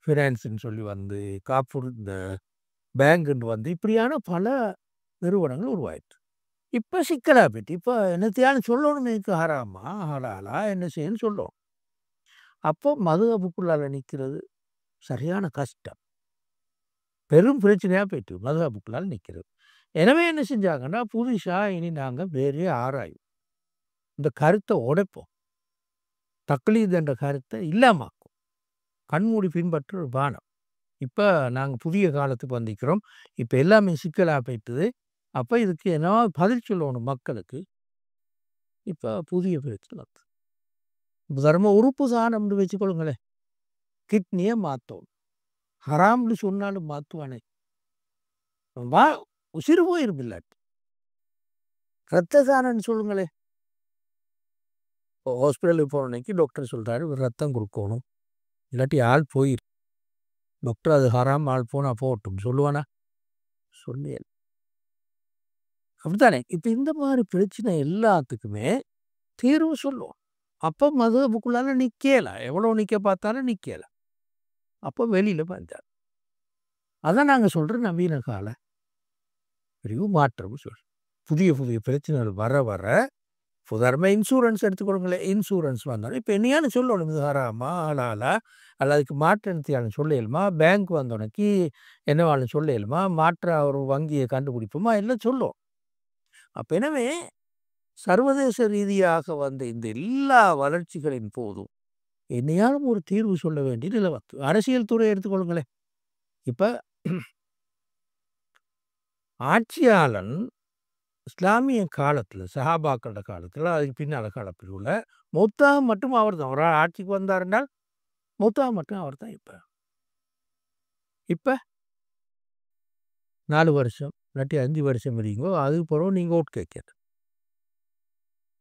ஃபினான்ஸுன்னு சொல்லி வந்து காப்பீடு இந்த பேங்குன்னு வந்து இப்படியான பல நிறுவனங்கள் உருவாயிடுச்சு. இப்போ சிக்கலாக போயிட்டு இப்போ என்னத்தையாலும் சொல்லணும் எனக்கு ஹராமா ஹலாலா என்ன செய்யணும்னு சொல்லணும். அப்போ மதுஹபுக்குள்ளால் நிற்கிறது சரியான கஷ்டம். பெரும் பிரச்சனையாக போயிட்டு மதுஹபுக்குள்ளால் நிற்கிறது. எனவே என்ன செஞ்சாங்கன்னா புதுசாக இனி நாங்கள் வேறே ஆராயும் இந்த கருத்தை உடைப்போம். தக்லீத் என்ற கருத்தை இல்லாமாக்கும். கண்மூடி பின்பற்ற ஒரு பானம். இப்போ நாங்கள் புதிய காலத்துக்கு வந்திக்கிறோம். இப்போ எல்லாமே சிக்கலாக போயிட்டுது. அப்போ இதுக்கு என்ன பதில் சொல்லணும் மக்களுக்கு. இப்போ புதிய பிரச்சனை வந்து தர்ம உறுப்பு சாணம்னு வச்சுக்கொள்ளுங்களேன். கிட்னியை மாற்றணும். ஹராம்னு சொன்னாலும் மாற்றுவானே. உசிறு போயிரும் இல்லாட்டி. ரத்த தானம்னு சொல்லுங்களேன். ஹாஸ்பிட்டலுக்கு போனன்னைக்கு டாக்டர் சொல்கிறாரு ரத்தம் கொடுக்கணும் இல்லாட்டி ஆள் போயிரு. டாக்டர் அது ஹராம் ஆள் போனால் போகட்டும் சொல்லுவானா? சொல்லியல். அப்படித்தானே. இப்போ இந்த மாதிரி பிரச்சனை எல்லாத்துக்குமே தீர்வு சொல்லுவோம். அப்போ மதுஹபுக்குள்ளால நிற்கலாம். எவ்வளோ நிற்க பார்த்தாலும் நிற்கலாம். அப்போ வெளியில் வந்தார். அதான் நாங்கள் சொல்கிற நவீன கால பிரிவு மாற்றம் சொல்கிறோம். புதிய புதிய பிரச்சனைகள் வர வர உதாரணமாக இன்சூரன்ஸ் எடுத்துக்கொள்ளுங்களேன். இன்சூரன்ஸ் வந்தோடனே இப்போ என்னையானு சொல்லணும் இது ஹராமா ஹலாலா அல்ல அதுக்கு மாற்றத்தியாலும் சொல்லியலுமா பேங்க் வந்தோடனே என்னவாலும் சொல்லியலுமா மாற்ற ஒரு வங்கியை கண்டுபிடிப்போமா எல்லாம் சொல்லும். அப்போ எனவே சர்வதேச ரீதியாக வந்த இந்த எல்லா வளர்ச்சிகளின் போதும் என்னையாலும் ஒரு தீர்வு சொல்ல வேண்டிய நிலை வந்து அரசியல் துறை எடுத்துக்கொள்ளுங்களேன். இப்போ ஆட்சியாளன் இஸ்லாமிய காலத்தில் சஹாபாக்களோட காலத்தில் அதுக்கு பின்னால் காலப்பிரிவில் மௌத்தாக மட்டும் அவர் தான். ஒரு ஆட்சிக்கு வந்தாருனால் மௌத்தாக மட்டும் அவர் தான். இப்போ 4 வருஷம் இல்லாட்டி 5 வருஷம் இருங்கோ அதுக்கு பிறகு நீங்கள் ஓட்டு கேட்கறது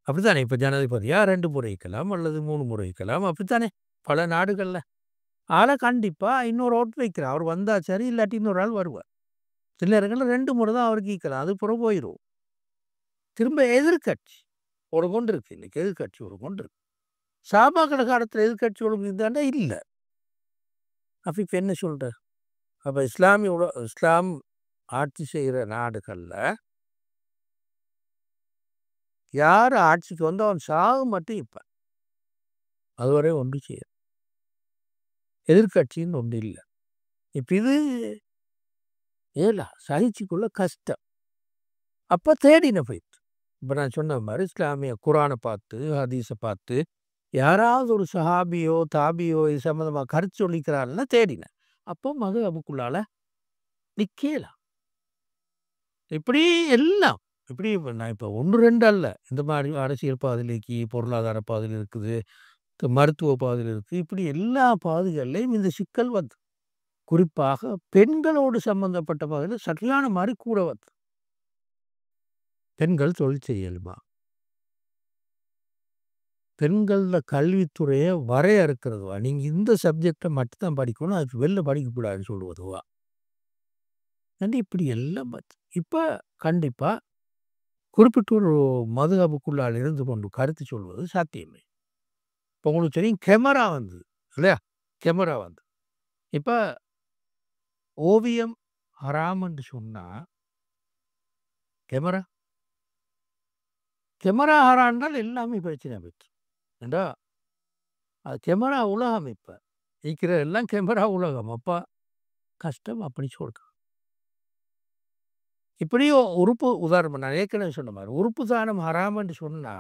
அப்படித்தானே. இப்போ ஜனாதிபதியாக 2 முறை வைக்கலாம் அல்லது 3 முறை வைக்கலாம். அப்படித்தானே பல நாடுகளில். ஆளை கண்டிப்பாக இன்னொரு ஓட்டு வைக்கிறார். அவர் வந்தால் சரி இல்லாட்டி இன்னொரு ஆள் வருவார். சில நேரங்களில் 2 முறை தான் அவருக்கு ஈக்கலாம். அது பிறகு போயிடும். திரும்ப எதிர்கட்சி ஒரு கொண்டு இருக்கு. இன்னைக்கு எதிர்கட்சி ஒரு கொண்டு இருக்கு. சஹாபாக்களோட காலத்தில் எதிர்கட்சி ஒழுங்கு இருந்தாண்டா இல்லை. அப்போ இப்போ என்ன சொல்கிற? அப்போ இஸ்லாம் ஆட்சி செய்கிற நாடுகளில் யார் ஆட்சிக்கு வந்து அவன் சாகு மட்டும் இப்போ அதுவரை ஒன்று செய்ய எதிர்கட்சின்னு ஒன்று இல்லை. இப்போ இது ஏலா சகிச்சுக்குள்ள கஷ்டம். அப்போ தேடின போயிட்டு இப்போ நான் சொன்ன மாதிரி இஸ்லாமிய குரானை பார்த்து ஹதீஸை பார்த்து யாராவது ஒரு சஹாபியோ, தாபியோ இது சம்மந்தமா கருத்து சொல்லிக்கிறாருன்னா தேடினேன். அப்போ மதுஹபுக்குள்ளால நிக்கலாம். இப்படி எல்லாம். இப்படி நான் இப்போ 1, 2 அல்ல. இந்த மாரி அரசியல் பாதையிலக்கி, பொருளாதார பாதையில இருக்குது, மருத்துவ பாதையில இருக்கு. இப்படி எல்லா பாதைகள்லயும் இந்த சிக்கல் வருது. குறிப்பாக பெண்களோடு சம்பந்தப்பட்ட பாதையில சரியான மாரி கூட வருது. பெண்கள் தொழில் செய்யலுமா? பெண்கள்ல கல்வித்துறைய வரையறுக்கிறதுவா? நீங்க இந்த சப்ஜெக்ட்ட மட்டும் தான் படிக்கணும். அதுக்கு வெளில படிக்கக்கூடாதுன்னு சொல்லுவதுவா? இப்படி எல்லாம் பார்த்து இப்ப கண்டிப்பா குறிப்பிட்ட ஒரு மதுஹபுக்குள்ளால் இருந்து கொண்டு கருத்து சொல்வது சாத்தியமே. இப்ப உங்களுக்கு தெரியும் கேமரா வந்தது இல்லையா? கேமரா வந்து. இப்ப ஓவியம் ஹராம்ன்னு சொன்னா, கேமரா கேமரா ஹராம்னால் எல்லாமே பிரச்சனை போயிடுச்சு. ஏன்டா அது கேமரா உலகம் இப்ப. இருக்கிற எல்லாம் கேமரா உலகம். அப்ப கஷ்டம் அப்படி சொல்றேன். இப்படியோ உறுப்பு உதாரணம் நான் ஏற்கனவே சொன்ன மாரி, உறுப்பு தானம் ஹராம்ன்னு சொன்னா,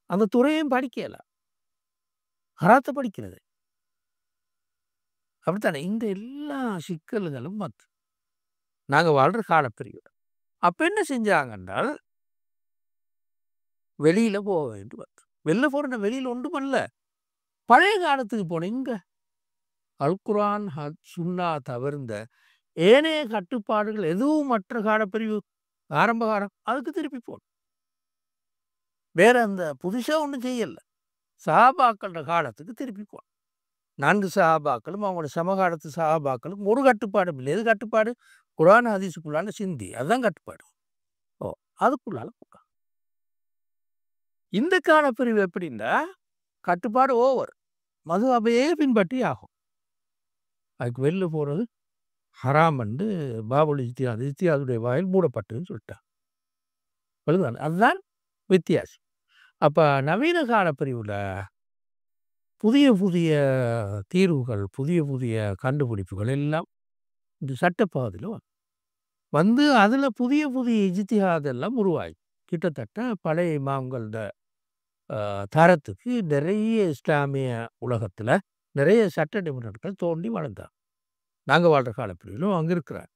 அந்த துறையும் படிக்கல. ஹராத்த படிக்கிறது. அப்படித்தானே? இந்த எல்லா சிக்கல்களும் வந்து நாங்க வாழ்ற காலப்பிரிவு. அப்ப என்ன செஞ்சாங்க என்றால், வெளியில போக வேண்டும். வெளில போறேன்னா வெளியில ஒன்றும் பண்ணல. பழைய காலத்துக்கு போனேன். எங்க? அல்குரான், சுன்னா தவிர்ந்த ஏனைய கட்டுப்பாடுகள் எதுவும் மற்ற காலப்பிரிவு ஆரம்ப காலம் அதுக்கு திருப்பி போனோம். வேற அந்த புதுசா ஒண்ணும் செய்யல. சஹாபாக்களோட காலத்துக்கு திருப்பி போனோம். 4 சஹாபாக்களும் அவங்களோட சமகாலத்து சஹாபாக்களும் ஒரு கட்டுப்பாடும் இல்லை. எது கட்டுப்பாடு? குர்ஆன் ஹதீஸுக்குள்ளான சிந்தி. அதுதான் கட்டுப்பாடு. ஓ! அதுக்குள்ளால போங்க. இந்த காலப்பிரிவு எப்படின்னா, கட்டுப்பாடு ஓவர். மதுஹபையே பின்பற்றி ஆகும். அதுக்கு வெளில போறது ஹராம் என்று பாபுல் இஜ்திஹாத் இஜ்திஹாதுடைய வாயில் மூடப்பட்டதுன்னு சொல்லிட்டாங்க. புரியுதா? அதுதான் வித்தியாசம். அப்ப நவீன கால பிரிவுல புதிய புதிய தீர்வுகள், புதிய புதிய கண்டுபிடிப்புகள் எல்லாம் இந்த சட்டப்பாதையில வந்து அதுல புதிய புதிய இஜ்திஹாத் எல்லாம் உருவாகி கிட்டத்தட்ட பழைய இமாம்களோட தரத்துக்கு நிறைய இஸ்லாமிய உலகத்துல நிறைய சட்ட நிபுணர்கள் தோண்டி வளர்ந்தாங்க. நாங்க வாழ்ற காலப்பிரிவிலும் அங்க இருக்கிறார்.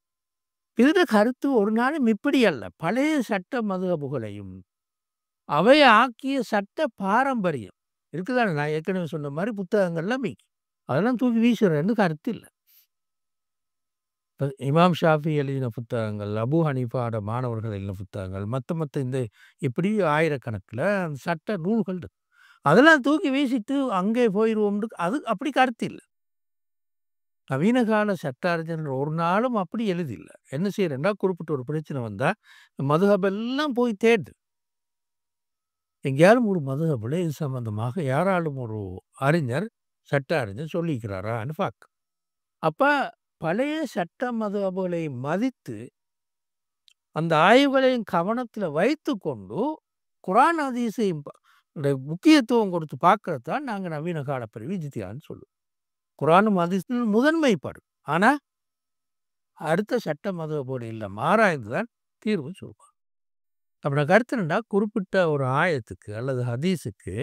இதுல கருத்து ஒரு நாளும் இப்படி அல்ல. பழைய சட்ட மதுஹபுகளையும் அவை ஆக்கிய சட்ட பாரம்பரியம் இருக்குதானே? நான் ஏற்கனவே சொன்ன மாரி புத்தகங்கள்லாம் அதெல்லாம் தூக்கி வீசுறேன்னு கருத்து இல்ல. இமாம் ஷாஃபி எழுதின புத்தகங்கள், அபு ஹனீஃபாவோட மாணவர்கள் எழுதின புத்தகங்கள், மத்த இந்த இப்படி ஆயிரக்கணக்குல சட்ட நூல்கள் இருக்கு. அதெல்லாம் தூக்கி வீசிட்டு அங்கே போயிருவோம்னு அது அப்படி கருத்து இல்ல. நவீன கால சட்ட அறிஞர்கள் ஒரு நாளும் அப்படி எழுதில்ல. என்ன செய்யறேன்னா, குறிப்பிட்ட ஒரு பிரச்சனை வந்தா மதுஹபெல்லாம் போய் தேடுது. எங்கேயாலும் ஒரு மதுஹபுல இது சம்பந்தமாக யாராலும் ஒரு அறிஞர், சட்ட அறிஞர் சொல்லிக்கிறாரான்னு பார்க்க. அப்ப பழைய சட்ட மதுஹபுகளை மதித்து, அந்த ஆய்வுகளையும் கவனத்துல வைத்துக்கொண்டு, குர்ஆன் ஹதீஸையும் முக்கியத்துவம் கொடுத்து பார்க்கறது தான் நாங்க நவீன கால பிரிவு இஜ்திஹாத்ன்னு சொல்லுவோம். குர்ஆனும் ஹதீஸும் முதன்மைப்படும். ஆனா, அடுத்த சட்ட மதுஹபோடு இல்ல ஆராய்ந்து தான் தீர்வு சொல்லுவோம். அப்ப நான் கருத்து என்னன்னா, குறிப்பிட்ட ஒரு ஆயத்துக்கு அல்லது ஹதீஸுக்கு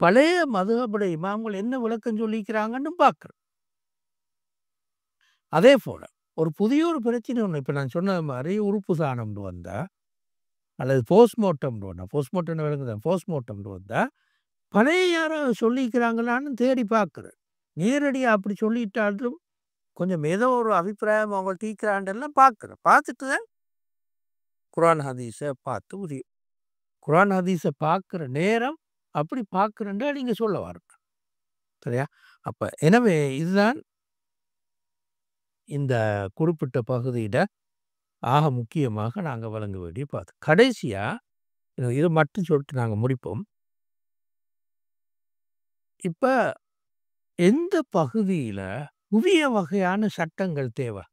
பழைய மதுஹபுடைய இமாம்கள் என்ன விளக்கம் சொல்லிக்கிறாங்கன்னு பார்க்குறோம். அதே போல ஒரு புதிய ஒரு பிரச்சனை ஒண்ணு இப்ப நான் சொன்ன மாரி உறுப்பு தானம்னு வந்தா, அல்லது போஸ்ட்மார்ட்டம்னு வந்தா, போஸ்ட்மார்ட்டம்னு விளங்குதா? போஸ்ட்மார்ட்டம்னு வந்தா, பழைய யாராவது சொல்லிக்கிறாங்களான்னு தேடி பார்க்குறேன். நேரடியா அப்படி சொல்லிட்டாலும் கொஞ்சம் ஏதோ ஒரு அபிப்பிராயம் அவங்க தீர்க்கிறாண்டெல்லாம் பார்க்குறேன். பார்த்துட்டு தான் குர்ஆன் ஹதீஸ பார்த்து முடியும். குர்ஆன் ஹதீஸ பார்க்குற நேரம் அப்படி பார்க்குறேன்டா நீங்க சொல்ல வரணும். சரியா? அப்ப எனவே இதுதான் இந்த குறிப்பிட்ட பகுதியில ஆக முக்கியமாக நாங்க வழங்க வேண்டிய கடைசியா இத மட்டும் சொல்லிட்டு நாங்க முடிப்போம். இப்ப எந்த பகுதியில புதிய வகையான சட்டங்கள் தேவை?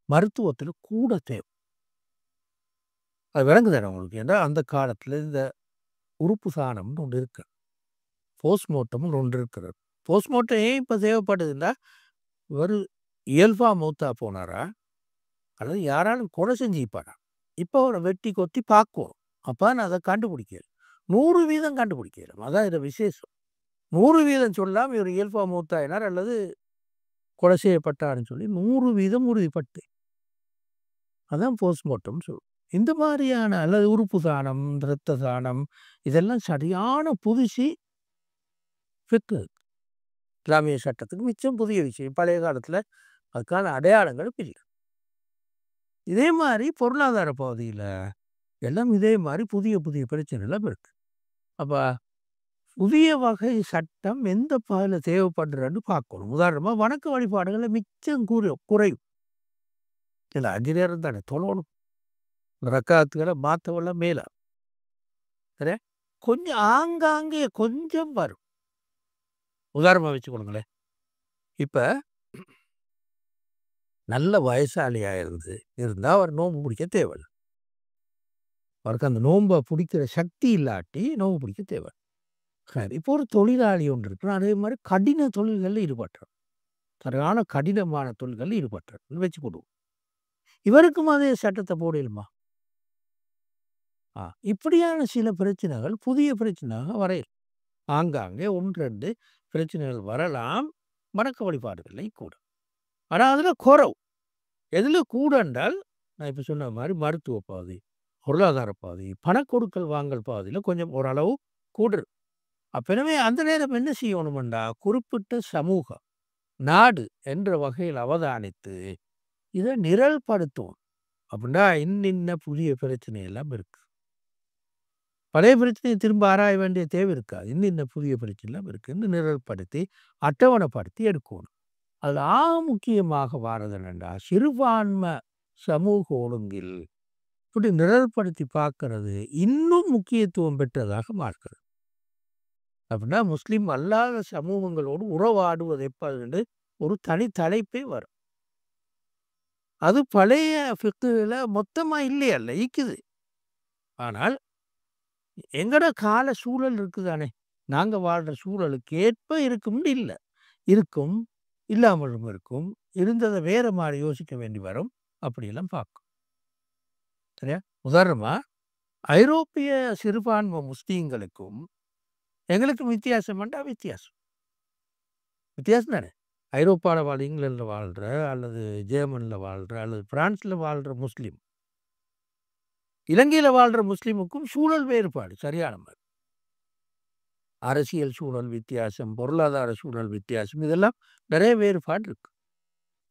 மருத்துவத்துல கூட தேவை. அது விளங்குதானே உங்களுக்கு? ஏன்னா அந்த காலத்துல இந்த உறுப்பு தானம்னு ஒண்ணு இருக்கு. போஸ்ட்மார்ட்டம்னு ஒன்று இருக்கிறது. போஸ்ட்மார்ட்டம் ஏன் இப்ப தேவைப்படுதுன்னா, ஒரு இயல்பா மௌத்தா போனாரா? அல்லது யாராலும் கொலை செஞ்சிருப்பாரா? இப்ப அவர வெட்டி கொத்தி பார்க்குவோம். அப்ப நான் அத கண்டுபிடிக்கல. 100% கண்டுபிடிக்கலாம். அதான் இதில் விசேஷம். 100% சொல்லாமல் இவர் இயல்பா மூத்தாயினார் அல்லது கொலை செய்யப்பட்டார்னு சொல்லி 100% உறுதிப்பட்டு அதான் போஸ்ட்மார்ட்டம் சொல்லும். இந்த மாதிரியான அல்லது உறுப்பு தானம், இரத்த தானம் இதெல்லாம் சரியான புதுசு ஃபிக்கு. இஸ்லாமிய சட்டத்துக்கு மிச்சம் புதிய விஷயம். பழைய காலத்தில் அதுக்கான அடையாளங்கள் இல்லை. இதே மாதிரி பொருளாதார பகுதியில் எல்லாம் இதே மாதிரி புதிய புதிய பிரச்சனைலாம் இருக்கு. அப்போ புதிய வகை சட்டம் எந்த பகுதியில் தேவைப்படுறன்னு பார்க்கணும். உதாரணமாக வணக்க வழிபாடுகளை மிச்சம் குறையும். இல்லை 5 நேரம் தானே தொழணும். ரக்காத்துகளை மாற்றவெல்லாம் மேலா சரியா கொஞ்சம் ஆங்காங்கே கொஞ்சம் வரும். உதாரணமாக வச்சுக்கொள்ளுங்களேன். இப்போ நல்ல வயசாளியாக இருந்தால் அவர் நோன்பு பிடிக்க தேவையில்லை. அவருக்கு அந்த நோன்பை பிடிக்கிற சக்தி இல்லாட்டி நோன்பு பிடிக்க தேவை. சரி, இப்போ ஒரு தொழிலாளி ஒன்று இருக்கிறோம். அதே மாதிரி கடின தொழில்களில் ஈடுபட்டுறோம். சரியான கடினமான தொழில்களில் ஈடுபட்டுறோம் வச்சு கொடுவோம். இவருக்கும் அதே சட்டத்தை போடலுமா? இப்படியான சில பிரச்சனைகள் புதிய பிரச்சனையாக வரையும். ஆங்காங்கே 1-2 பிரச்சனைகள் வரலாம். வணக்க வழிபாடுகளை கூட. ஆனால் அதில் குறவு. எதில் கூட என்றால் நான் இப்போ சொன்ன மாதிரி மருத்துவ பாதை, பொருளாதார பாதை, பணக்கொடுக்கல் வாங்கல் பாதையில் கொஞ்சம் ஓரளவு கூடுது. எனவே அந்த நேரம் என்ன செய்யணுமெண்டா குறிப்பிட்ட சமூகம், நாடு என்ற வகையில் அவதானித்து இதை நிரல்படுத்தும். அப்படின்னா இன்னின்ன புதிய பிரச்சனை எல்லாம் இருக்கு. பழைய பிரச்சனையை திரும்ப ஆராய வேண்டிய தேவை இருக்காது. இன்னின்ன புதிய பிரச்சனை எல்லாம் இருக்குன்னு நிரல்படுத்தி அட்டவணைப்படுத்தி எடுக்கணும். அதில் முக்கியமாக வாரது என்னென்றா சிறுபான்மை சமூக ஒழுங்கில் இப்படி நிரல்படுத்தி பார்க்கறது இன்னும் முக்கியத்துவம் பெற்றதாக பார்க்கிறது. அப்படின்னா முஸ்லீம் அல்லாத சமூகங்களோடு உறவாடுவது எப்போது ஒரு தனி தலைப்பே வரும். அது பழைய ஃபிக்குல மொத்தமாக இல்லையல்ல இருக்குது. ஆனால் எங்கட கால சூழல் இருக்குதானே, நாங்கள் வாழ்கிற சூழலுக்கு ஏற்ப இருக்கும்னு இல்லை, இருக்கும் இல்லாமலும் இருக்கும். இருந்ததை வேற மாதிரி யோசிக்க வேண்டி வரும். அப்படியெல்லாம் பார்க்கும். சரியா? உதாரணமாக ஐரோப்பிய சிறுபான்மை முஸ்லீம்களுக்கும் எங்களுக்கும் வித்தியாசம் வேண்டாம். வித்தியாசம் தானே. ஐரோப்பாவில் வாழ் இங்கிலாண்டில் வாழ்கிற அல்லது ஜெர்மனியில் வாழ்கிற அல்லது பிரான்ஸில் வாழ்கிற முஸ்லீம், இலங்கையில் வாழ்கிற முஸ்லீமுக்கும் சூழல் வேறுபாடு சரியான மாதிரி. அரசியல் சூழல் வித்தியாசம், பொருளாதார சூழல் வித்தியாசம், இதெல்லாம் நிறைய வேறுபாடு இருக்கு.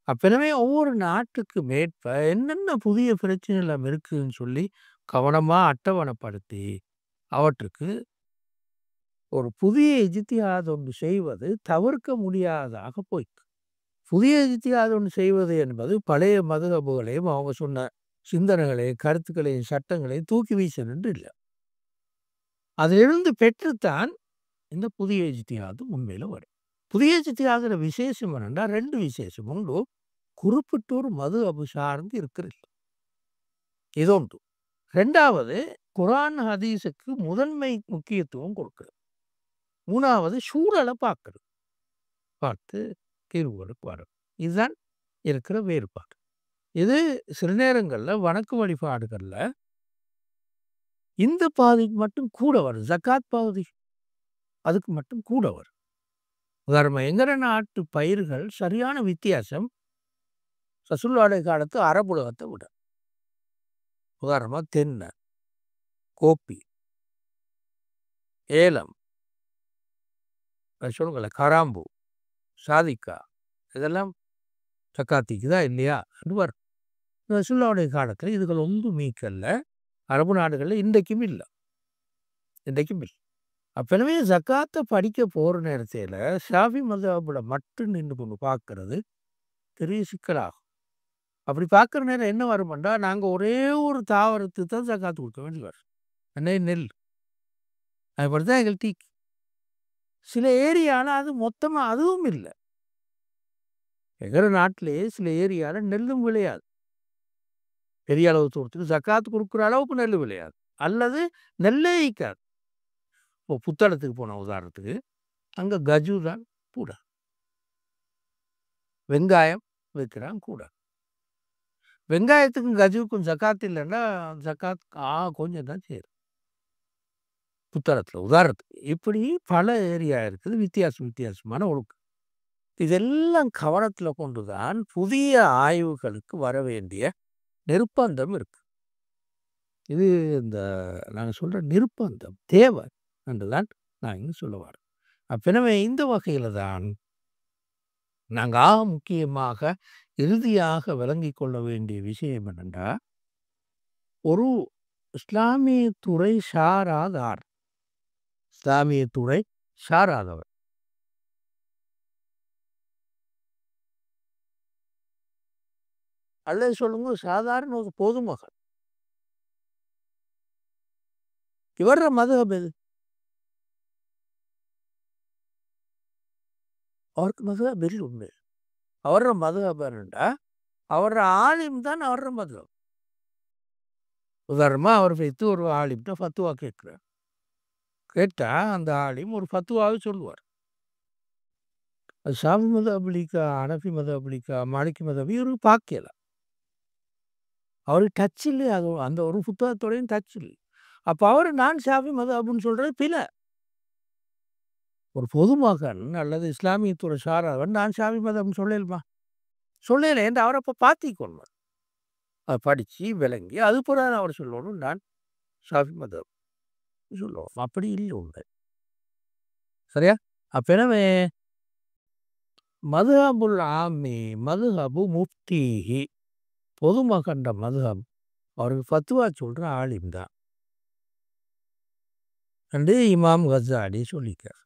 அப்பவே ஒவ்வொரு நாட்டுக்கு மேற்ப என்னென்ன புதிய பிரச்சனை எல்லாம் இருக்குதுன்னு சொல்லி கவனமாக அட்டவணைப்படுத்தி அவற்றுக்கு ஒரு புதிய இஜ்திஹாத் ஒன்று செய்வது தவிர்க்க முடியாததாக போயிட்டு. புதிய இஜ்திஹாத் ஒன்று செய்வது என்பது பழைய மதுஹபுகளையும் அவங்க சொன்ன சிந்தனைகளையும் கருத்துக்களையும் சட்டங்களையும் தூக்கி வீசணுன்று இல்லை. அதிலிருந்து பெற்றுத்தான் இந்த புதிய இஜ்திஹாத் உண்மையில் வரும். புதிய இஜ்திஹாதுல விசேஷம் என்னென்னா 2 விசேஷம் உண்டு. குறிப்பிட்டோர் மதுஹபு சார்ந்து இருக்கிறது இது ஒன்று. 2வது குர்ஆன் ஹதீஸுக்கு முதன்மை முக்கியத்துவம் கொடுக்குறது. 3வது சூழலை பார்த்து தீர்வுகளுக்கு வரும். இதுதான் இருக்கிற வேறுபாடு. இது சில நேரங்களில் வணக்க வழிபாடுகளில் இந்த பாதைக்கு மட்டும் கூட வரும். ஜக்காத் பகுதி அதுக்கு மட்டும் கூட வரும். உதாரணமாக எங்கட நாட்டு பயிர்கள் சரியான வித்தியாசம் ரசூலுல்லாஹி காலத்து அரபுலகத்தை விட. உதாரணமாக தென்னை, கோப்பி, ஏலம், சொல்லுங்களேன் கராம்பு, சாதிக்கா, இதெல்லாம் சக்காத்திக்குதா இல்லையா அது வரும். ரசூலுல்லாஹி காலத்தில் இதுகள் ஒன்றும் மீக்கல்ல. அரபு நாடுகளில் இன்றைக்கும் இல்லை. அப்பவே ஜக்காத்தை படிக்க போகிற நேரத்தில் ஷாஃபி மதுஹபில் மட்டும் நின்று கொண்டு பார்க்கறது பெரிய சிக்கலாகும். அப்படி பார்க்குற நேரம் என்ன வருமெண்டா நாங்கள் ஒரே ஒரு தாவரத்துக்கு தான் ஜக்காத்து கொடுக்க வேண்டி வரும். நெல். அதுபடி தான் எங்கள் டீக்கு. சில ஏரியாவில் அது மொத்தமாக அதுவும் இல்லை. எங்கள் நாட்டிலே சில ஏரியாவில் நெல்லும் விளையாது. பெரிய அளவு தூரத்துக்கு ஜக்காத்து கொடுக்குற அளவுக்கு நெல் விளையாது அல்லது நெல்லே ஈக்காது. இப்போ புத்தளத்துக்கு போன உதாரணத்துக்கு அங்கே கஜு தான் கூட, வெங்காயம் வைக்கிறான் கூட. வெங்காயத்துக்கும் கஜுவுக்கும் ஜக்காத் இல்லைன்னா ஜக்காத் கொஞ்சம் தான் சேரும். புத்தகத்துல உதாரணத்துக்கு. இப்படி பல ஏரியா இருக்குது. வித்தியாசமான ஒழுக்கம். இதெல்லாம் கவனத்துல கொண்டு தான் புதிய ஆய்வுகளுக்கு வர வேண்டிய நிர்பந்தம் இருக்கு. இது இந்த நாங்க சொல்ற நிர்பந்தம் தேவை என்றுதான் நான் இங்க சொல்ல வரேன். எனவே இந்த வகையில தான் நாங்க முக்கியமாக இறுதியாக விளங்கிக் கொள்ள வேண்டிய விஷயம் என்னென்றா, ஒரு இஸ்லாமிய துறை சாராதார். இஸ்லாமிய துறை சாராதவர். அல்லது சொல்லுங்க சாதாரண ஒரு பொதுமகன். இவர மதுஹப் எது? அவருக்கு மதுஹப் இல்ல உண்மை. அவர மதுஹப் என்னண்டா, அவர ஆலிம் தான் அவர மதுஹப். உதாரணமா அவர் வைத்து ஒரு ஆலிம்ட்ட ஃபத்வா கேட்கிறார். கேட்டா அந்த ஆலிம் ஒரு ஃபத்வாவை சொல்லுவார். அது ஷாஃபி மதுஹப் லீக்கா, ஹனஃபி மதுஹப் லீக்கா, மாலிகி மதுஹப் இவருக்கு பார்க்கல. அவருக்கு டச் இல்ல. அது அந்த ஒரு புத்தகத்தோடையும் டச் இல்ல. அப்ப அவரு நான் ஷாஃபி மதுஹப்ன்னு சொல்றது பிழை. ஒரு பொதுமகன் அல்லது இஸ்லாமிய துறை சாராதவன் நான் ஷாஃபி மதுஹப்ன்னு சொல்லலுமா? சொல்லல. என்று அவர அப்ப பாத்திக்கொள்ளணும். அத படிச்சு, விளங்கி அது பிறகு அவர் சொல்லணும் நான் ஷாஃபி மதுஹப் சொல்லணும். அப்படி இல்ல உண்மை. சரியா? அப்ப எனவே மதுஹபுல் ஆமி, மதுஹபு முஃப்தீஹி பொதுமகன்ட மதுஹப் அவருக்கு ஃபத்வா சொல்ற ஆலிம் தான். என்று இமாம் கஸாலி சொல்லியிருக்கார்.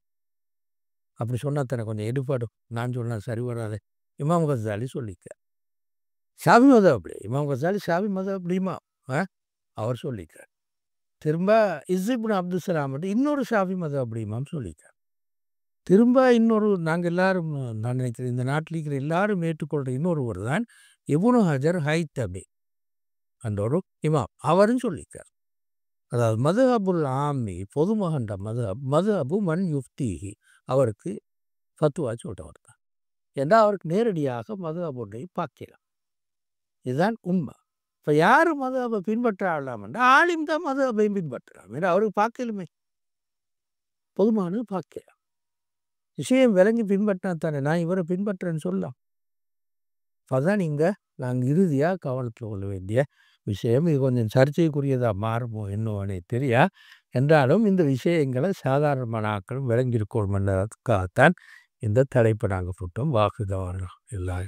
அப்படி சொன்னா தானே கொஞ்சம் எடுபடும். நான் சொன்னா சரி வராதே. இமாம் கஸாலி சொல்லியிருக்கார். ஷாஃபி மதுஹப் அப்படி. இமாம் கஸாலி ஷாஃபி மதுஹப் இமாம். அவர் சொல்லியிருக்கார். திரும்ப இஸ் இப்னு அப்துல் ஸலாம் இன்னொரு ஷாஃபி மதுஹப் இமாம் சொல்லியிருக்கார். திரும்ப இன்னொரு நாங்க எல்லாரும் நான் நினைக்கிறேன் இந்த நாட்டில் இருக்கிற எல்லாரும் ஏற்றுக்கொள்ற இன்னொருவர் தான் இப்னு ஹஜர் ஹைத்தமி என்ற ஒரு இமாம். அவரும் சொல்லியிருக்கார். அதாவது மதுஹபுல் ஆமி பொதுமகன்ட மதுஹப், மதுஹபு மன் யுஃப்தீஹி அவருக்கு ஃபத்வா சொல்றவர் தான். ஏன்னா அவருக்கு நேரடியாக மதுஹப் ஒன்றை பார்க்கலாம். இதுதான் உண்மை. இப்ப யாரு மதுஹபை பின்பற்றலாம் என்றால் ஆலிம் தான் மதுஹபை பின்பற்றலாம். ஏன்னா அவருக்கு பார்க்கலுமே. பொதுமகனுக்கு பார்க்கலாம். விஷயம் விளங்கி பின்பற்றினா தானே நான் இவரை பின்பற்றேன்னு சொல்லலாம். அப்பதான் நாங்க இறுதியா கவனத்தில் கொள்ள வேண்டிய விஷயம். இது கொஞ்சம் சர்ச்சைக்குரியதா மாறுமோ என்னவோ தெரியா. என்றாலும் இந்த விஷயங்களை சாதாரணமான ஆட்களும் விளங்கியிருக்கணும் என்பதற்காகத்தான் இந்த தலைப்பை நாங்கள் போட்டோம். வாக்குதவான எல்லா